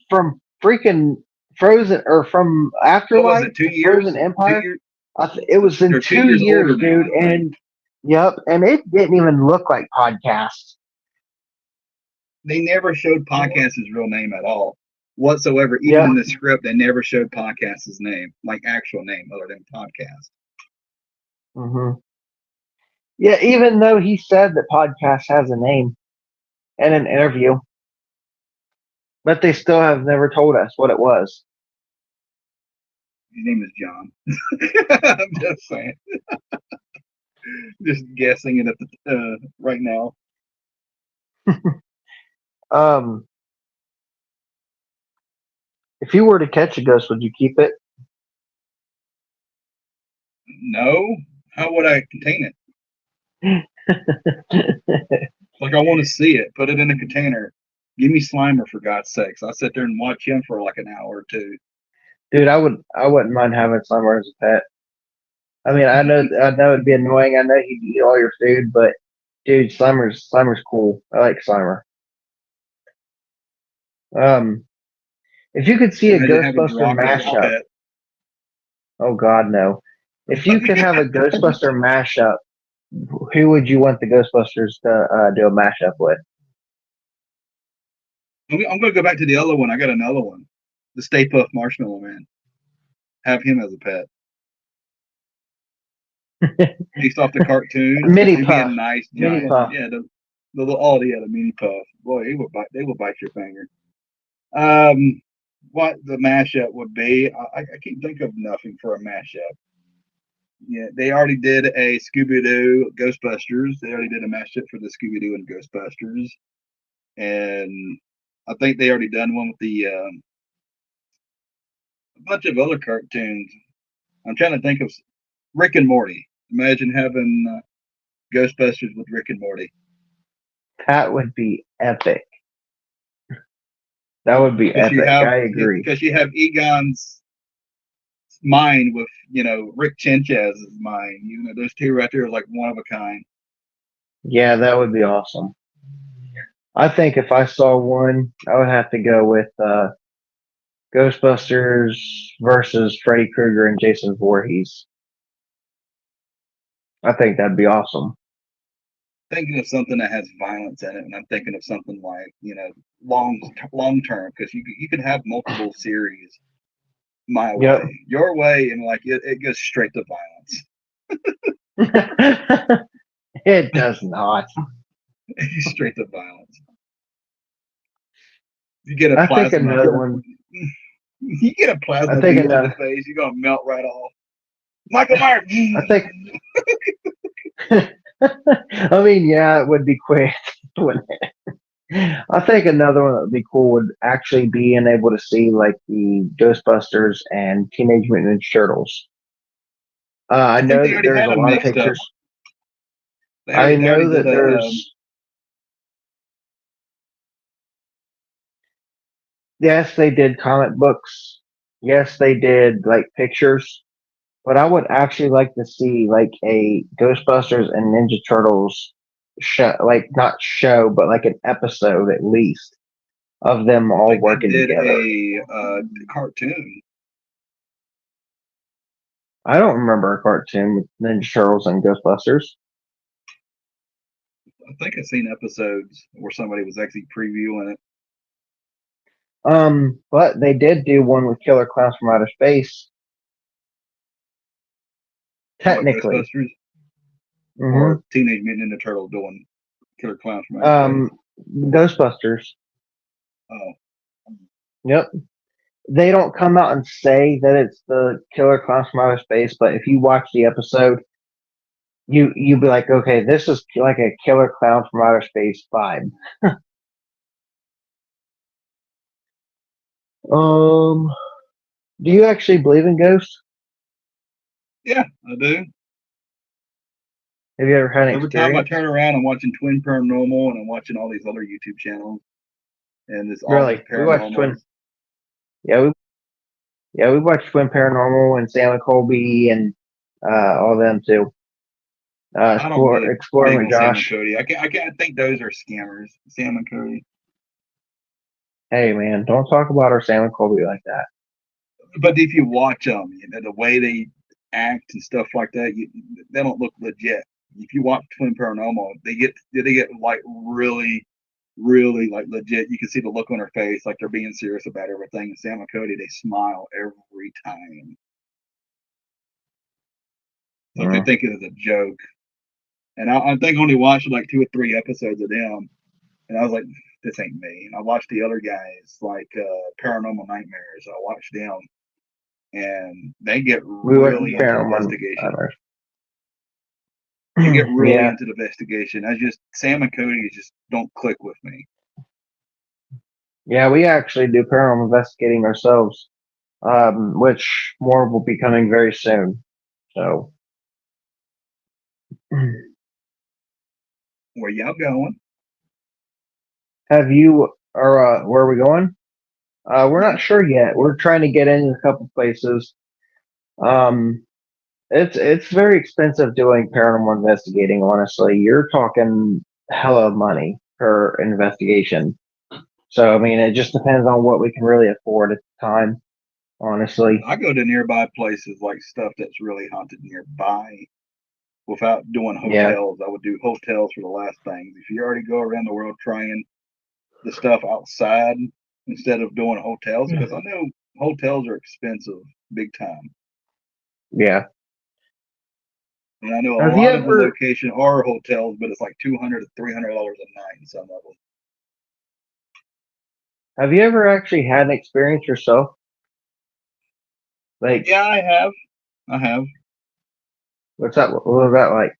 [SPEAKER 2] from freaking Frozen or from Afterlife.
[SPEAKER 3] What was it, 2 years?
[SPEAKER 2] Frozen Empire. It was in 2 years, dude. And and it didn't even look like podcasts.
[SPEAKER 3] They never showed Podcast's real name at all, whatsoever. Even in the script, they never showed Podcast's name, like actual name, other than Podcast.
[SPEAKER 2] Mm-hmm. Yeah, even though he said that Podcast has a name in an interview, but they still have never told us what it was.
[SPEAKER 3] His name is John. I'm just saying. Just guessing it at the right now.
[SPEAKER 2] If you were to catch a ghost, would you keep it?
[SPEAKER 3] No. How would I contain it? Like, I want to see it. Put it in a container. Give me Slimer, for God's sakes. I'll sit there and watch him for like an hour or two.
[SPEAKER 2] Dude, I wouldn't mind having Slimer as a pet. I mean, I know it'd be annoying. I know he'd eat all your food, but dude, Slimer's cool. I like Slimer. If you could see a Ghostbuster mashup, oh God, no! If you could have a Ghostbuster mashup, who would you want the Ghostbusters to do a mashup with?
[SPEAKER 3] I'm going to go back to the other one. I got another one. The Stay Puft Marshmallow Man. Have him as a pet. Based off the cartoon.
[SPEAKER 2] Mini Puff.
[SPEAKER 3] Nice,
[SPEAKER 2] Mini
[SPEAKER 3] giant,
[SPEAKER 2] Puff.
[SPEAKER 3] Yeah, the Mini Puff. Boy, they will bite your finger. What the mashup would be, I can't think of nothing for a mashup. Yeah, they already did a Scooby Doo Ghostbusters. They already did a mashup for the Scooby Doo and Ghostbusters, and I think they already done one with the a bunch of other cartoons. I'm trying to think of Rick and Morty. Imagine having Ghostbusters with Rick and Morty.
[SPEAKER 2] That would be epic. That would be epic. I agree.
[SPEAKER 3] Because you have Egon's mind with Rick Chenchez's mind. Those two right there are like one of a kind.
[SPEAKER 2] Yeah, that would be awesome. I think if I saw one, I would have to go with Ghostbusters versus Freddy Krueger and Jason Voorhees. I think that'd be awesome.
[SPEAKER 3] Thinking of something that has violence in it, and I'm thinking of something like long term, because you could have multiple series my
[SPEAKER 2] Yep.
[SPEAKER 3] way, your way, and like it goes straight to violence.
[SPEAKER 2] It does not.
[SPEAKER 3] Straight to violence. You get a
[SPEAKER 2] I think
[SPEAKER 3] plasma.
[SPEAKER 2] another one.
[SPEAKER 3] You get a plasma
[SPEAKER 2] I think
[SPEAKER 3] beam to the face, you're gonna melt right off. Michael Myers.
[SPEAKER 2] I think. I mean, yeah, it would be quick, wouldn't it? I think another one that would be cool would actually be being able to see like the Ghostbusters and Teenage Mutant Ninja Turtles. I know that there's a lot of pictures. I know that there's. Yes, they did comic books. Yes, they did like pictures. But I would actually like to see like a Ghostbusters and Ninja Turtles show, like not show, but like an episode at least of them all working together.
[SPEAKER 3] A cartoon.
[SPEAKER 2] I don't remember a cartoon with Ninja Turtles and Ghostbusters.
[SPEAKER 3] I think I've seen episodes where somebody was actually previewing it.
[SPEAKER 2] But they did do one with Killer Clowns from Outer Space. Technically.
[SPEAKER 3] Ghostbusters?
[SPEAKER 2] Mm-hmm.
[SPEAKER 3] Or Teenage Mutant Ninja Turtle doing Killer Clowns from Outer Space?
[SPEAKER 2] Ghostbusters.
[SPEAKER 3] Oh.
[SPEAKER 2] Yep. They don't come out and say that it's the Killer Clowns from Outer Space, but if you watch the episode, you'd be like, okay, this is like a Killer Clowns from Outer Space vibe. Do you actually believe in ghosts?
[SPEAKER 3] Yeah, I do.
[SPEAKER 2] Have you ever had an
[SPEAKER 3] Every
[SPEAKER 2] experience?
[SPEAKER 3] time I turn around, I'm watching Twin Paranormal, and I'm watching all these other YouTube channels, and it's all
[SPEAKER 2] Really?
[SPEAKER 3] paranormal.
[SPEAKER 2] We watched Twin. Yeah, we watched Twin Paranormal and Sam and Colby and all them too.
[SPEAKER 3] I don't get
[SPEAKER 2] Exploring with Josh.
[SPEAKER 3] Sam and Cody. I can't think those are scammers. Sam and Cody.
[SPEAKER 2] Hey man, don't talk about our Sam and Colby like that.
[SPEAKER 3] But if you watch them, the way they act and stuff like that, they don't look legit. If you watch Twin Paranormal, they get like really, really like legit. You can see the look on their face, like they're being serious about everything. And Sam and Cody, they smile every time. Like they think it is a joke. And I think I only watched like 2 or 3 episodes of them, and I was like, this ain't me. And I watched the other guys, like Paranormal Nightmares. I watched them, and they get really into the investigation. They get really into the investigation. Sam and Cody just don't click with me.
[SPEAKER 2] Yeah, we actually do paranormal investigating ourselves, which more will be coming very soon. So,
[SPEAKER 3] where y'all going?
[SPEAKER 2] Have you, or where are we going? We're not sure yet. We're trying to get in a couple places. It's very expensive doing paranormal investigating. Honestly, you're talking hella money per investigation. So I mean, it just depends on what we can really afford at the time. Honestly,
[SPEAKER 3] I go to nearby places, like stuff that's really haunted nearby. Without doing hotels, I would do hotels for the last things. If you already go around the world trying the stuff outside instead of doing hotels, because I know hotels are expensive, big time.
[SPEAKER 2] Yeah.
[SPEAKER 3] And I know a lot of the location are hotels, but it's like $200 to $300 a night in some of them.
[SPEAKER 2] Have you ever actually had an experience yourself?
[SPEAKER 3] Yeah, I have.
[SPEAKER 2] What's that? What was that like?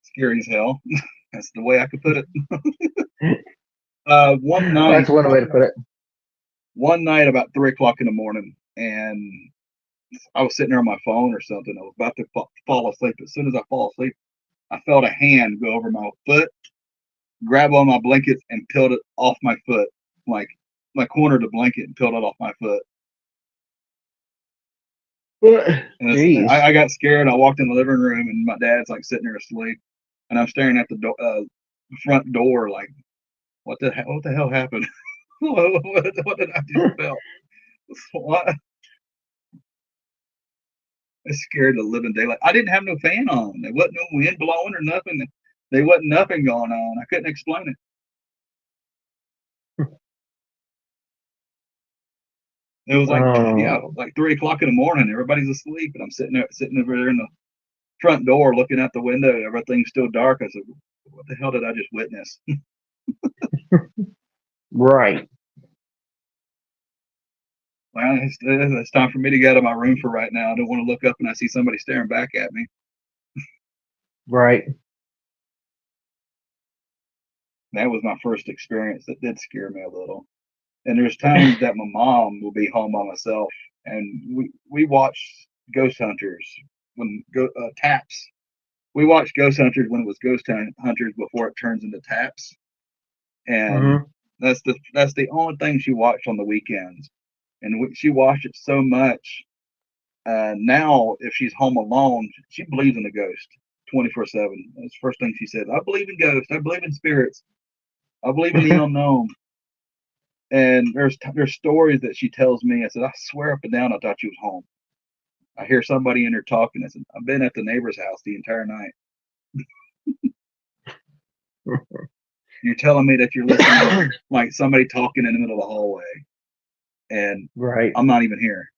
[SPEAKER 3] Scary as hell. That's the way I could put it. One night,
[SPEAKER 2] That's one way to put it.
[SPEAKER 3] about 3 o'clock in the morning, and I was sitting there on my phone or something. I was about to fall asleep. As soon as I fall asleep, I felt a hand go over my foot, grab on my blanket, and peeled it off my foot. Like cornered the blanket and peeled it off my foot. And
[SPEAKER 2] Jeez.
[SPEAKER 3] I got scared. I walked in the living room, and my dad's like sitting there asleep, and I'm staring at the front door, like, what the hell happened? what did I just felt? What? It scared the living daylight. I didn't have no fan on. There wasn't no wind blowing or nothing. There wasn't nothing going on. I couldn't explain it. It was like, like 3 o'clock in the morning. Everybody's asleep, and I'm sitting over there in the front door, looking out the window. Everything's still dark. I said, "What the hell did I just witness?"
[SPEAKER 2] Right.
[SPEAKER 3] Well, it's time for me to get out of my room for right now. I don't want to look up and I see somebody staring back at me.
[SPEAKER 2] Right.
[SPEAKER 3] That was my first experience. That did scare me a little. And there's times that my mom will be home by myself, and we watch Ghost Hunters Taps. We watched Ghost Hunters when it was Ghost Hunters before it turns into Taps, and that's the only thing she watched on the weekends. And she watched it so much. Now, if she's home alone, she believes in the ghost 24/7. That's the first thing she said. I believe in ghosts. I believe in spirits. I believe in the unknown. And there's stories that she tells me. I said, I swear up and down, I thought you was home. I hear somebody in there talking. I said, I've been at the neighbor's house the entire night. You're telling me that you're listening to like somebody talking in the middle of the hallway, and
[SPEAKER 2] Right.
[SPEAKER 3] I'm not even here.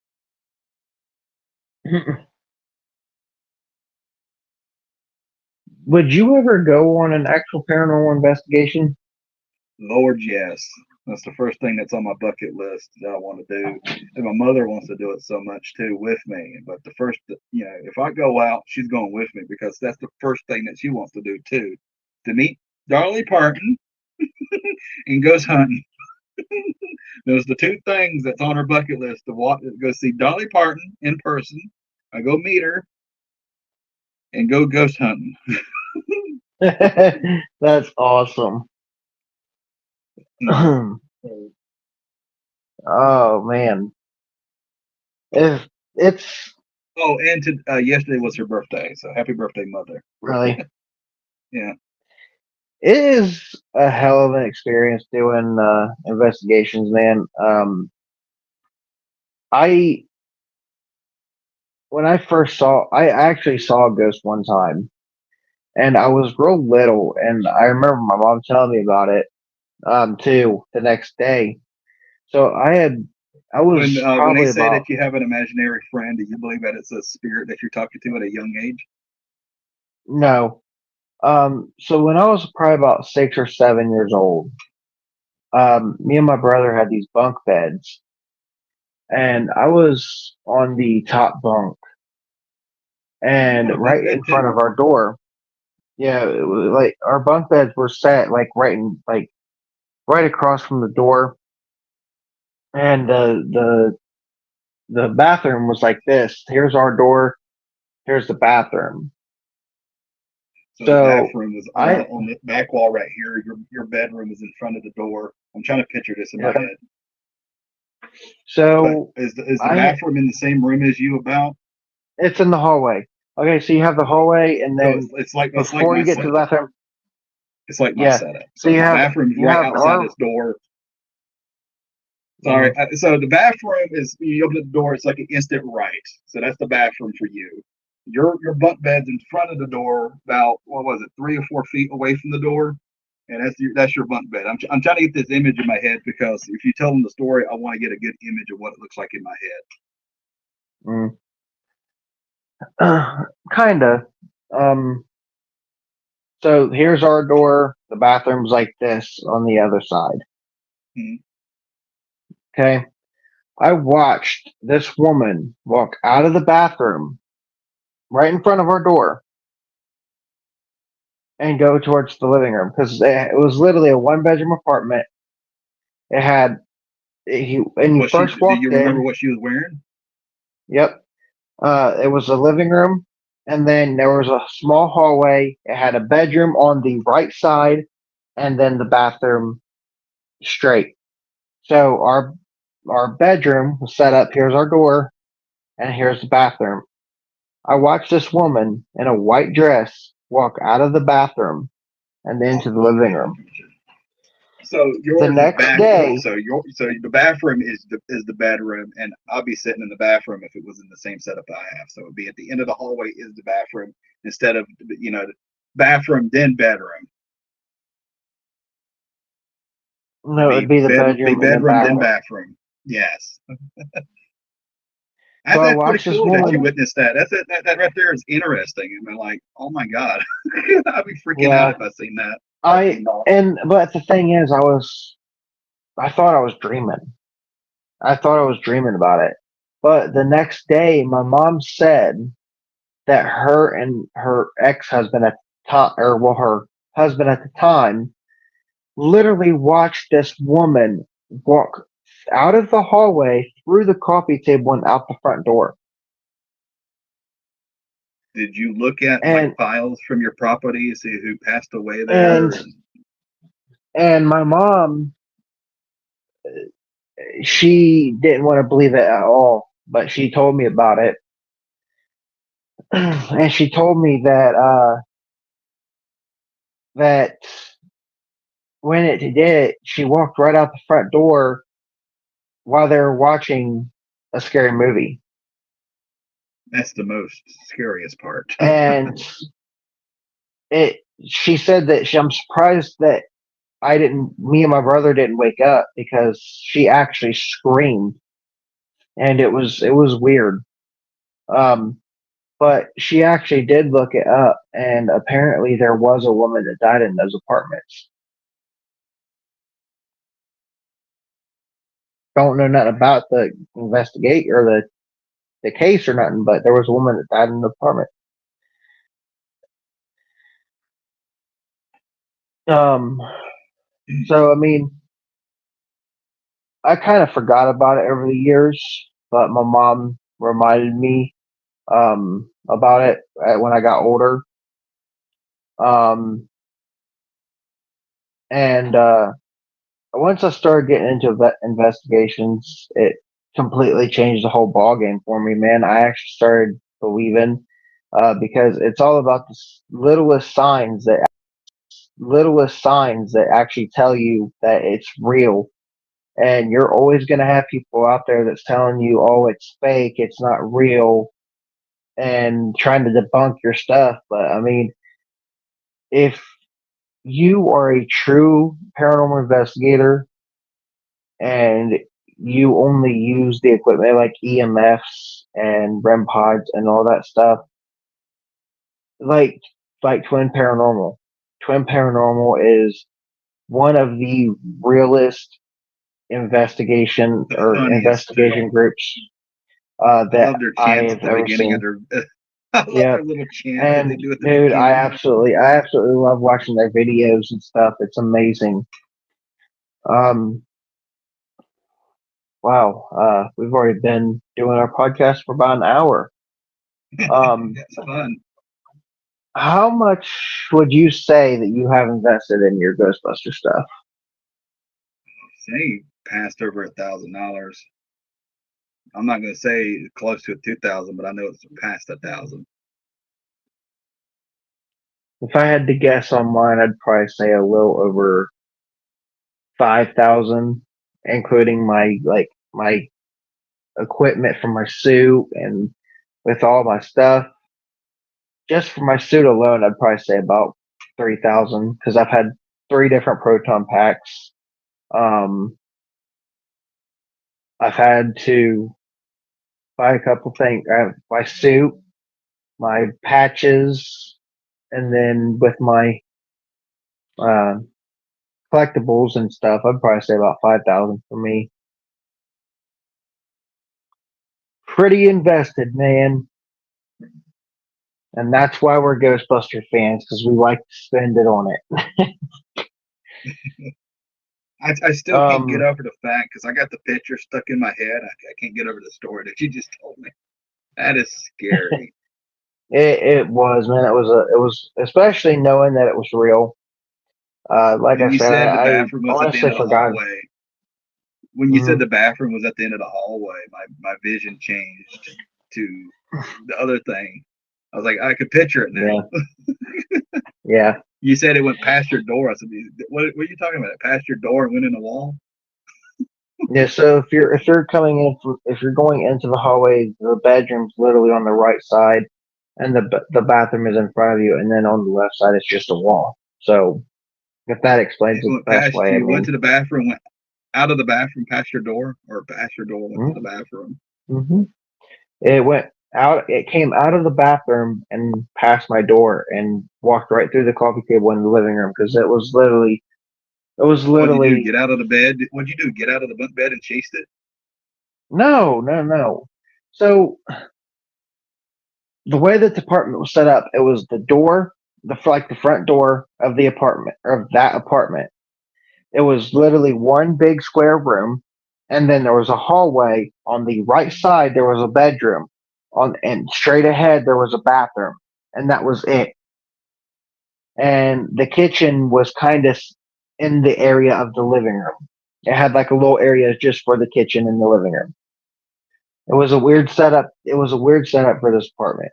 [SPEAKER 2] Would you ever go on an actual paranormal investigation?
[SPEAKER 3] Lord, yes. That's the first thing that's on my bucket list that I want to do. And my mother wants to do it so much too with me. But the first, if I go out, she's going with me because that's the first thing that she wants to do too, to meet Dolly Parton and goes hunting. Those are the two things that's on her bucket list to go see Dolly Parton in person. I go meet her and go ghost hunting.
[SPEAKER 2] That's awesome. Oh man, if it's
[SPEAKER 3] and yesterday was her birthday, so happy birthday, mother.
[SPEAKER 2] really,
[SPEAKER 3] Yeah,
[SPEAKER 2] it is a hell of an experience doing investigations, man. I I actually saw a ghost one time, and I was real little, and I remember my mom telling me about it too the next day. So I was
[SPEAKER 3] when they
[SPEAKER 2] probably
[SPEAKER 3] say
[SPEAKER 2] about
[SPEAKER 3] that you have an imaginary friend, do you believe that it's a spirit that you're talking to at a young age?
[SPEAKER 2] no. So when I was probably about 6 or 7 years old, me and my brother had these bunk beds, and I was on the top bunk, and
[SPEAKER 3] Oh,
[SPEAKER 2] right in front of our door. Yeah, it was like our bunk beds were set like right across from the door, and the bathroom was like this. Here's our door. Here's the bathroom.
[SPEAKER 3] So the
[SPEAKER 2] So
[SPEAKER 3] bathroom was
[SPEAKER 2] I
[SPEAKER 3] on the back wall right here. Your bedroom is in front of the door. I'm trying to picture this in my
[SPEAKER 2] yeah.
[SPEAKER 3] head.
[SPEAKER 2] So
[SPEAKER 3] But is the
[SPEAKER 2] I
[SPEAKER 3] bathroom in the same room as you about?
[SPEAKER 2] it's in the hallway. Okay, so you have the hallway, and
[SPEAKER 3] So
[SPEAKER 2] then
[SPEAKER 3] it's like
[SPEAKER 2] before
[SPEAKER 3] my
[SPEAKER 2] you get to the
[SPEAKER 3] setup.
[SPEAKER 2] bathroom,
[SPEAKER 3] It's like my
[SPEAKER 2] yeah.
[SPEAKER 3] setup.
[SPEAKER 2] So
[SPEAKER 3] So the bathroom is right outside
[SPEAKER 2] our
[SPEAKER 3] this door. Sorry. So the bathroom is you open the door. It's like an instant right. So that's the bathroom for you. Your bunk bed's in front of the door, about what was it, 3 or 4 feet away from the door, and that's your bunk bed. I'm trying to get this image in my head because if you tell them the story, I want to get a good image of what it looks like in my
[SPEAKER 2] kinda. Um, so here's our door. The bathroom's like this on the other side.
[SPEAKER 3] head.
[SPEAKER 2] Okay. I watched this woman walk out of the bathroom right in front of our door and go towards the living room because it was literally a one bedroom apartment. It had when you
[SPEAKER 3] Was she?
[SPEAKER 2] first
[SPEAKER 3] Do you
[SPEAKER 2] walked
[SPEAKER 3] remember
[SPEAKER 2] in.
[SPEAKER 3] what she was wearing?
[SPEAKER 2] Yep, it was a living room, and then there was a small hallway. It had a bedroom on the right side, and then the bathroom straight. So our bedroom was set up. Here's our door, and here's the bathroom. I watched this woman in a white dress walk out of the bathroom and into the living
[SPEAKER 3] Okay.
[SPEAKER 2] room.
[SPEAKER 3] So
[SPEAKER 2] The
[SPEAKER 3] yours is
[SPEAKER 2] next day,
[SPEAKER 3] so the bathroom is the bedroom, and I'll be sitting in the bathroom if it was in the same setup I have. So it'd be at the end of the hallway is the bathroom instead of bathroom then bedroom. It'd
[SPEAKER 2] no, it'd be the
[SPEAKER 3] be
[SPEAKER 2] bedroom and then
[SPEAKER 3] bedroom then
[SPEAKER 2] bathroom.
[SPEAKER 3] bathroom. Yes.
[SPEAKER 2] So I
[SPEAKER 3] That's pretty
[SPEAKER 2] watched this
[SPEAKER 3] cool that you
[SPEAKER 2] woman.
[SPEAKER 3] witnessed that. That right there is interesting. I mean, like, oh my god, I'd be freaking out
[SPEAKER 2] Yeah,
[SPEAKER 3] if I seen that.
[SPEAKER 2] but the thing is, I thought I was dreaming. I thought I was dreaming about it. But the next day, my mom said that her and her ex-husband at the time, or well, her husband at the time, literally watched this woman walk out of the hallway through the coffee table and out the front door.
[SPEAKER 3] Did you look at like
[SPEAKER 2] And
[SPEAKER 3] files from your property, see who passed away there?
[SPEAKER 2] and and my mom, she didn't want to believe it at all, but she told me about it, and she told me that when it did, she walked right out the front door while they were watching a scary movie,
[SPEAKER 3] That's the most scariest part.
[SPEAKER 2] and it. She said that I'm surprised that me and my brother didn't wake up because she actually screamed, and it was weird. Um, but she actually did look it up, and apparently there was a woman that died in those apartments. Don't know nothing about the investigate or the case or nothing, but there was a woman that died in the apartment. Um, so I mean, I kind of forgot about it over the years, but my mom reminded me about it when I got older. Um, and once I started getting into investigations, it completely changed the whole ball game for me, man. I actually started believing because it's all about the littlest signs that actually tell you that it's real. And you're always going to have people out there that's telling you, "Oh, it's fake, it's not real," and trying to debunk your stuff. But I mean, if you are a true paranormal investigator and you only use the equipment like EMFs and REM pods and all that stuff, like like Twin Paranormal is one of the realest investigation
[SPEAKER 3] The
[SPEAKER 2] or
[SPEAKER 3] funniest too.
[SPEAKER 2] investigation groups
[SPEAKER 3] I
[SPEAKER 2] that
[SPEAKER 3] love their
[SPEAKER 2] I
[SPEAKER 3] chants at
[SPEAKER 2] have
[SPEAKER 3] the
[SPEAKER 2] ever
[SPEAKER 3] beginning of
[SPEAKER 2] seen.
[SPEAKER 3] their. I love
[SPEAKER 2] Yeah,
[SPEAKER 3] their little chant that they
[SPEAKER 2] and
[SPEAKER 3] do at the
[SPEAKER 2] dude,
[SPEAKER 3] beginning.
[SPEAKER 2] I absolutely love watching their videos and stuff. It's amazing. Um, wow, we've already been doing our podcast for about an hour. Um,
[SPEAKER 3] That's fun.
[SPEAKER 2] how much would you say that you have invested in your Ghostbuster stuff?
[SPEAKER 3] Say passed over $1,000. I'm not going to say close to 2,000, but I know it's past 1,000.
[SPEAKER 2] If I had to guess on mine, I'd probably say a little over 5,000, including my equipment for my suit and with all my stuff. Just for my suit alone, I'd probably say about 3,000 because I've had three different proton packs. Um, I've had to buy a couple things. I have my suit, my patches, and then with my uh, collectibles and stuff, I'd probably say about 5,000 for me. Pretty invested, man. And that's why we're Ghostbuster fans, because we like to spend it on it.
[SPEAKER 3] I still can't get over the fact, because I got the picture stuck in my head. I can't get over the story that you just told me. That is scary.
[SPEAKER 2] It was, man. It was especially knowing that it was real. Like
[SPEAKER 3] When
[SPEAKER 2] I
[SPEAKER 3] you
[SPEAKER 2] said,
[SPEAKER 3] said the
[SPEAKER 2] I
[SPEAKER 3] bathroom was at the
[SPEAKER 2] honestly
[SPEAKER 3] end of the
[SPEAKER 2] forgot.
[SPEAKER 3] hallway, when you said the bathroom was at the end of the hallway, my vision changed to the other thing. I was like, I could picture it now.
[SPEAKER 2] Yeah. Yeah.
[SPEAKER 3] You said it went past your door. I said, what are you talking about? It passed your door and went in the wall?
[SPEAKER 2] Yeah. So if you're coming in, if you're going into the hallway, the bedroom's literally on the right side, and the bathroom is in front of you, and then on the left side it's just a wall. So if that explains
[SPEAKER 3] It
[SPEAKER 2] it the
[SPEAKER 3] went
[SPEAKER 2] best
[SPEAKER 3] past
[SPEAKER 2] way, I
[SPEAKER 3] you, went
[SPEAKER 2] mean.
[SPEAKER 3] to the bathroom, went out of the bathroom past your door, or past your door, went to the bathroom.
[SPEAKER 2] Mm-hmm. It went out. It came out of the bathroom and past my door and walked right through the coffee table in the living room because it was literally. It was
[SPEAKER 3] What'd you do?
[SPEAKER 2] literally.
[SPEAKER 3] Get out of the bed? What'd you do? Get out of the bunk bed and chased it?
[SPEAKER 2] No, no, no. So the way that the apartment was set up, it was the door, the front door of the apartment, or of that apartment. It was literally one big square room, and then there was a hallway. On the right side, there was a bedroom. And straight ahead, there was a bathroom, and that was it. And the kitchen was kind of in the area of the living room. It had like a little area just for the kitchen in the living room. It was a weird setup. It was a weird setup for this apartment.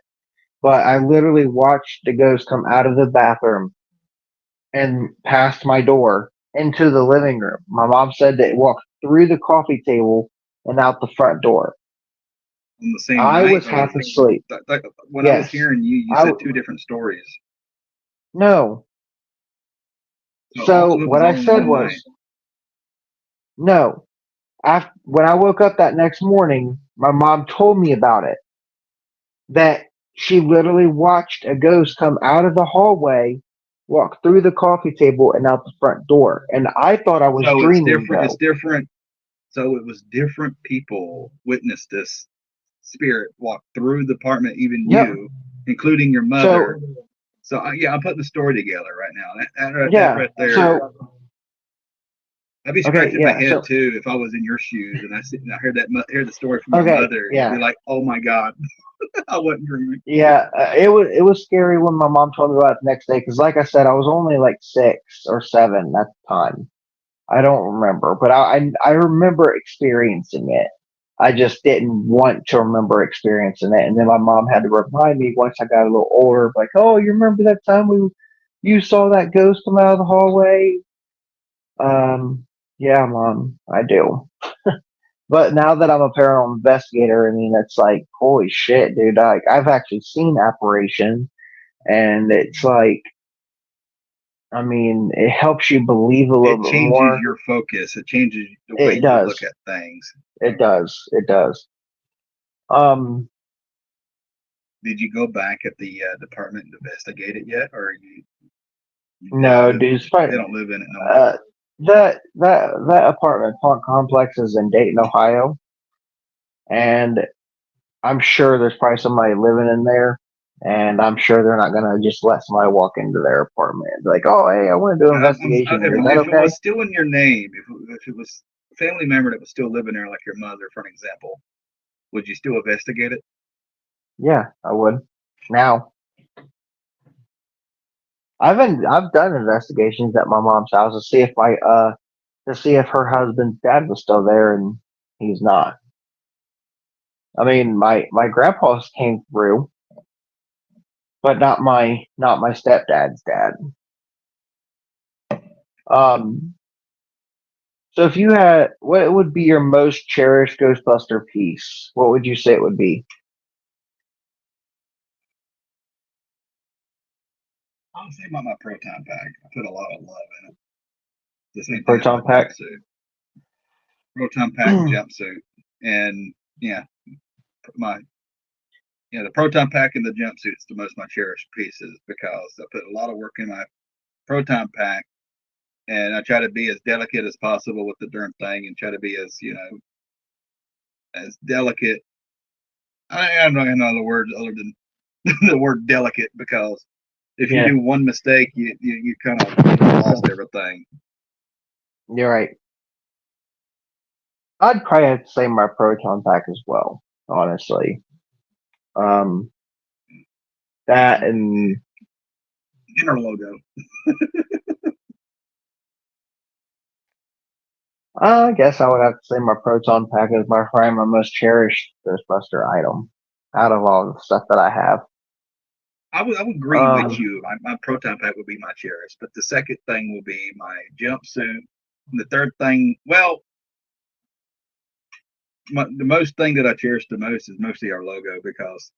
[SPEAKER 2] But I literally watched the ghost come out of the bathroom and past my door into the living room. My mom said that it walked through the coffee table and out the front door.
[SPEAKER 3] On the same
[SPEAKER 2] I
[SPEAKER 3] night?
[SPEAKER 2] was half asleep.
[SPEAKER 3] When I was
[SPEAKER 2] Yes.
[SPEAKER 3] hearing you, you said two different stories.
[SPEAKER 2] No. So
[SPEAKER 3] it was
[SPEAKER 2] what I
[SPEAKER 3] all in
[SPEAKER 2] said
[SPEAKER 3] one night.
[SPEAKER 2] was, no. When I woke up that next morning, my mom told me about it. That she literally watched a ghost come out of the hallway, walk through the coffee table, and out the front door. And I thought I was
[SPEAKER 3] So it's
[SPEAKER 2] dreaming,
[SPEAKER 3] different. It's
[SPEAKER 2] though.
[SPEAKER 3] different. So it was different people witnessed this spirit walk through the apartment, even
[SPEAKER 2] Yep.
[SPEAKER 3] you, including your mother. So I'm putting the story together right now. That right there.
[SPEAKER 2] So
[SPEAKER 3] I'd be scratching my head too if I was in your shoes and I heard the story from your mother.
[SPEAKER 2] Yeah.
[SPEAKER 3] You'd be like, oh my god, I wasn't dreaming.
[SPEAKER 2] Yeah, it was scary when my mom told me about it the next day because, like I said, I was only like 6 or 7 at the time. I don't remember, but I remember experiencing it. I just didn't want to remember experiencing it, and then my mom had to remind me once I got a little older, like, "Oh, you remember that time you saw that ghost come out of the hallway?" Yeah, mom, I do. But now that I'm a paranormal investigator, I mean, it's like, holy shit, dude! I've actually seen apparition, and it's like, I mean, it helps you believe a little bit more.
[SPEAKER 3] It changes your focus. It changes the way you look at things.
[SPEAKER 2] It does. It does.
[SPEAKER 3] Did you go back at the department and investigate it yet, or
[SPEAKER 2] no, dude?
[SPEAKER 3] They don't live in it no more.
[SPEAKER 2] That apartment complex is in Dayton, Ohio, and I'm sure there's probably somebody living in there, and I'm sure they're not gonna just let somebody walk into their apartment and be like, "Oh, hey, I want to do an investigation." Is that okay?
[SPEAKER 3] If it was still in your name, if it was a family member that was still living there, like your mother, for an example, would you still investigate it?
[SPEAKER 2] Yeah, I would. Now, I've done investigations at my mom's house to see if her husband's dad was still there, and he's not. I mean, my grandpa came through, but not my stepdad's dad. So if you had, what would be your most cherished Ghostbuster piece? What would you say it would be?
[SPEAKER 3] I was thinking about my proton pack. I put a lot of love in it. The same thing
[SPEAKER 2] Proton pack.
[SPEAKER 3] Proton pack jumpsuit, and the proton pack and the jumpsuit's the most my cherished pieces because I put a lot of work in my proton pack, and I try to be as delicate as possible with the darn thing, and try to be as as delicate. I don't know other words other than the word delicate, because if you
[SPEAKER 2] Yeah.
[SPEAKER 3] do one mistake, you kind of lost everything.
[SPEAKER 2] You're right. I'd probably have to say my proton pack as well, honestly. That and
[SPEAKER 3] Inner logo.
[SPEAKER 2] I guess I would have to say my proton pack is by far my most cherished Ghostbuster item out of all the stuff that I have.
[SPEAKER 3] I would agree with you. My proton pack would be my cherished, but the second thing will be my jumpsuit. And the third thing, well, the most thing that I cherish the most is mostly our logo, because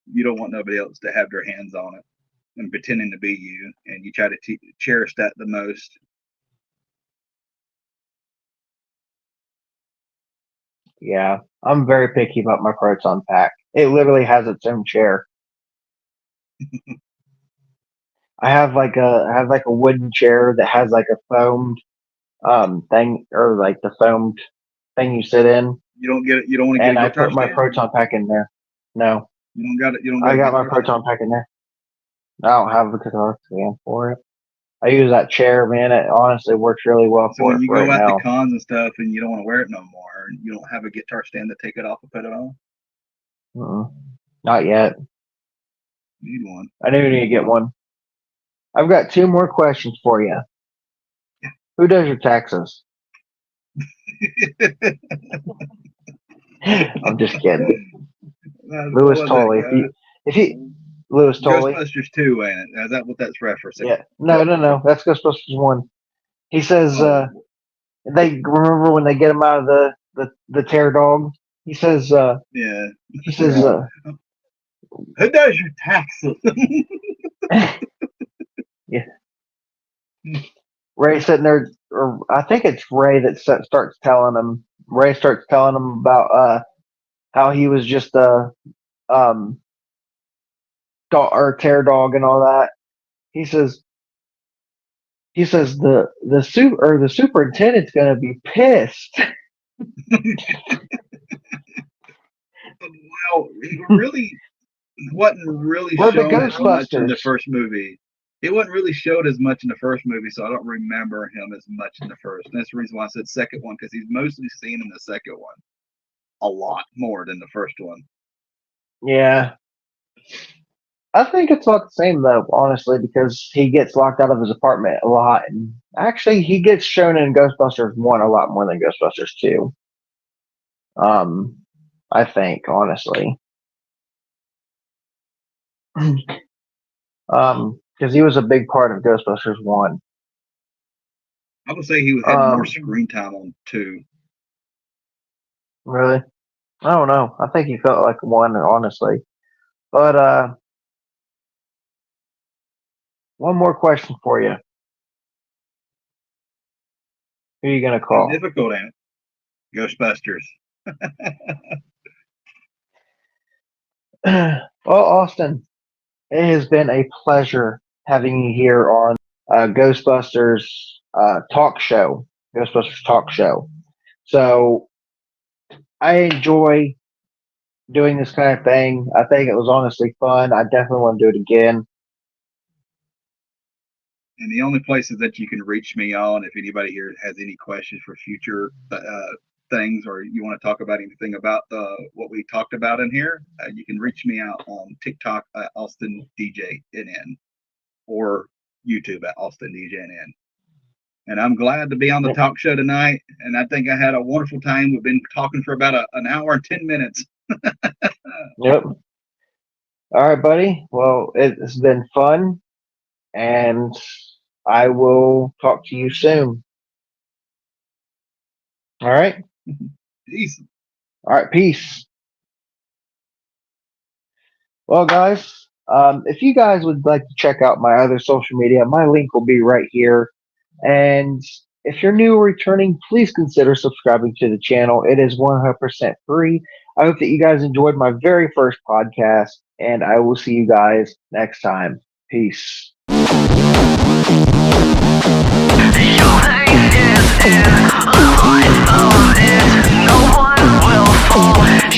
[SPEAKER 3] you don't want nobody else to have their hands on it and pretending to be you, and you try to cherish that the most.
[SPEAKER 2] Yeah, I'm very picky about my proton pack. It literally has its own chair. I have like a wooden chair that has like a foamed thing, or like the foamed thing you sit in.
[SPEAKER 3] You don't get it. You don't want to get
[SPEAKER 2] And
[SPEAKER 3] a
[SPEAKER 2] I
[SPEAKER 3] guitar
[SPEAKER 2] put my
[SPEAKER 3] stand?
[SPEAKER 2] proton pack in there. No,
[SPEAKER 3] You don't got it. You don't got
[SPEAKER 2] I
[SPEAKER 3] a
[SPEAKER 2] got my
[SPEAKER 3] guitar
[SPEAKER 2] proton pack in there. I don't have a guitar stand for it. I use that chair, man. It honestly works really well
[SPEAKER 3] So
[SPEAKER 2] for
[SPEAKER 3] when
[SPEAKER 2] it
[SPEAKER 3] you
[SPEAKER 2] right
[SPEAKER 3] go out
[SPEAKER 2] now.
[SPEAKER 3] to cons and stuff, and you don't want to wear it no more, and you don't have a guitar stand to take it off and put it on,
[SPEAKER 2] Not yet.
[SPEAKER 3] you need one.
[SPEAKER 2] I do need to get one. I've got 2 more questions for you. Who does your taxes? I'm just kidding. Louis Tolley. If you Louis Tolley.
[SPEAKER 3] Ghostbusters 2, ain't it? Is that what that's referencing?
[SPEAKER 2] Yeah. No. That's Ghostbusters 1. He says they remember when they get him out of the tear dog. He says
[SPEAKER 3] yeah.
[SPEAKER 2] He says
[SPEAKER 3] who does your taxes?
[SPEAKER 2] yeah. Ray sitting there, or I think it's Ray that starts telling him. Ray starts telling him about how he was just or tear dog and all that. He says the superintendent's gonna be pissed.
[SPEAKER 3] Well, he really wasn't really
[SPEAKER 2] We're the
[SPEAKER 3] shown as much in the
[SPEAKER 2] Ghostbusters.
[SPEAKER 3] first movie. It wasn't really showed as much in the first movie, so I don't remember him as much in the first. And that's the reason why I said second one, because he's mostly seen in the second one a lot more than the first one.
[SPEAKER 2] Yeah. I think it's about the same though, honestly, because he gets locked out of his apartment a lot, and actually he gets shown in Ghostbusters 1 a lot more than Ghostbusters 2. I think, honestly. Because he was a big part of Ghostbusters 1.
[SPEAKER 3] I would say he had more screen time on 2.
[SPEAKER 2] Really? I don't know. I think he felt like 1, honestly. But one more question for you. Who are you gonna call?
[SPEAKER 3] Difficult, ain't it? Ghostbusters.
[SPEAKER 2] Well, Austin, it has been a pleasure having you here on Ghostbusters Talk Show. Ghostbusters Talk Show. So I enjoy doing this kind of thing. I think it was honestly fun. I definitely want to do it again.
[SPEAKER 3] And the only places that you can reach me on, if anybody here has any questions for future things, or you want to talk about anything about what we talked about in here, you can reach me out on TikTok at AustinDJNN or YouTube at AustinDJNN. And I'm glad to be on the talk show tonight. And I think I had a wonderful time. We've been talking for about an hour and 10 minutes.
[SPEAKER 2] Yep. All right, buddy. Well, it's been fun, and I will talk to you soon. All right.
[SPEAKER 3] Peace.
[SPEAKER 2] All right. Peace. Well, guys, if you guys would like to check out my other social media, my link will be right here. And if you're new or returning, please consider subscribing to the channel. It is 100% free. I hope that you guys enjoyed my very first podcast, and I will see you guys next time. Peace.
[SPEAKER 4] Your face is in my phone.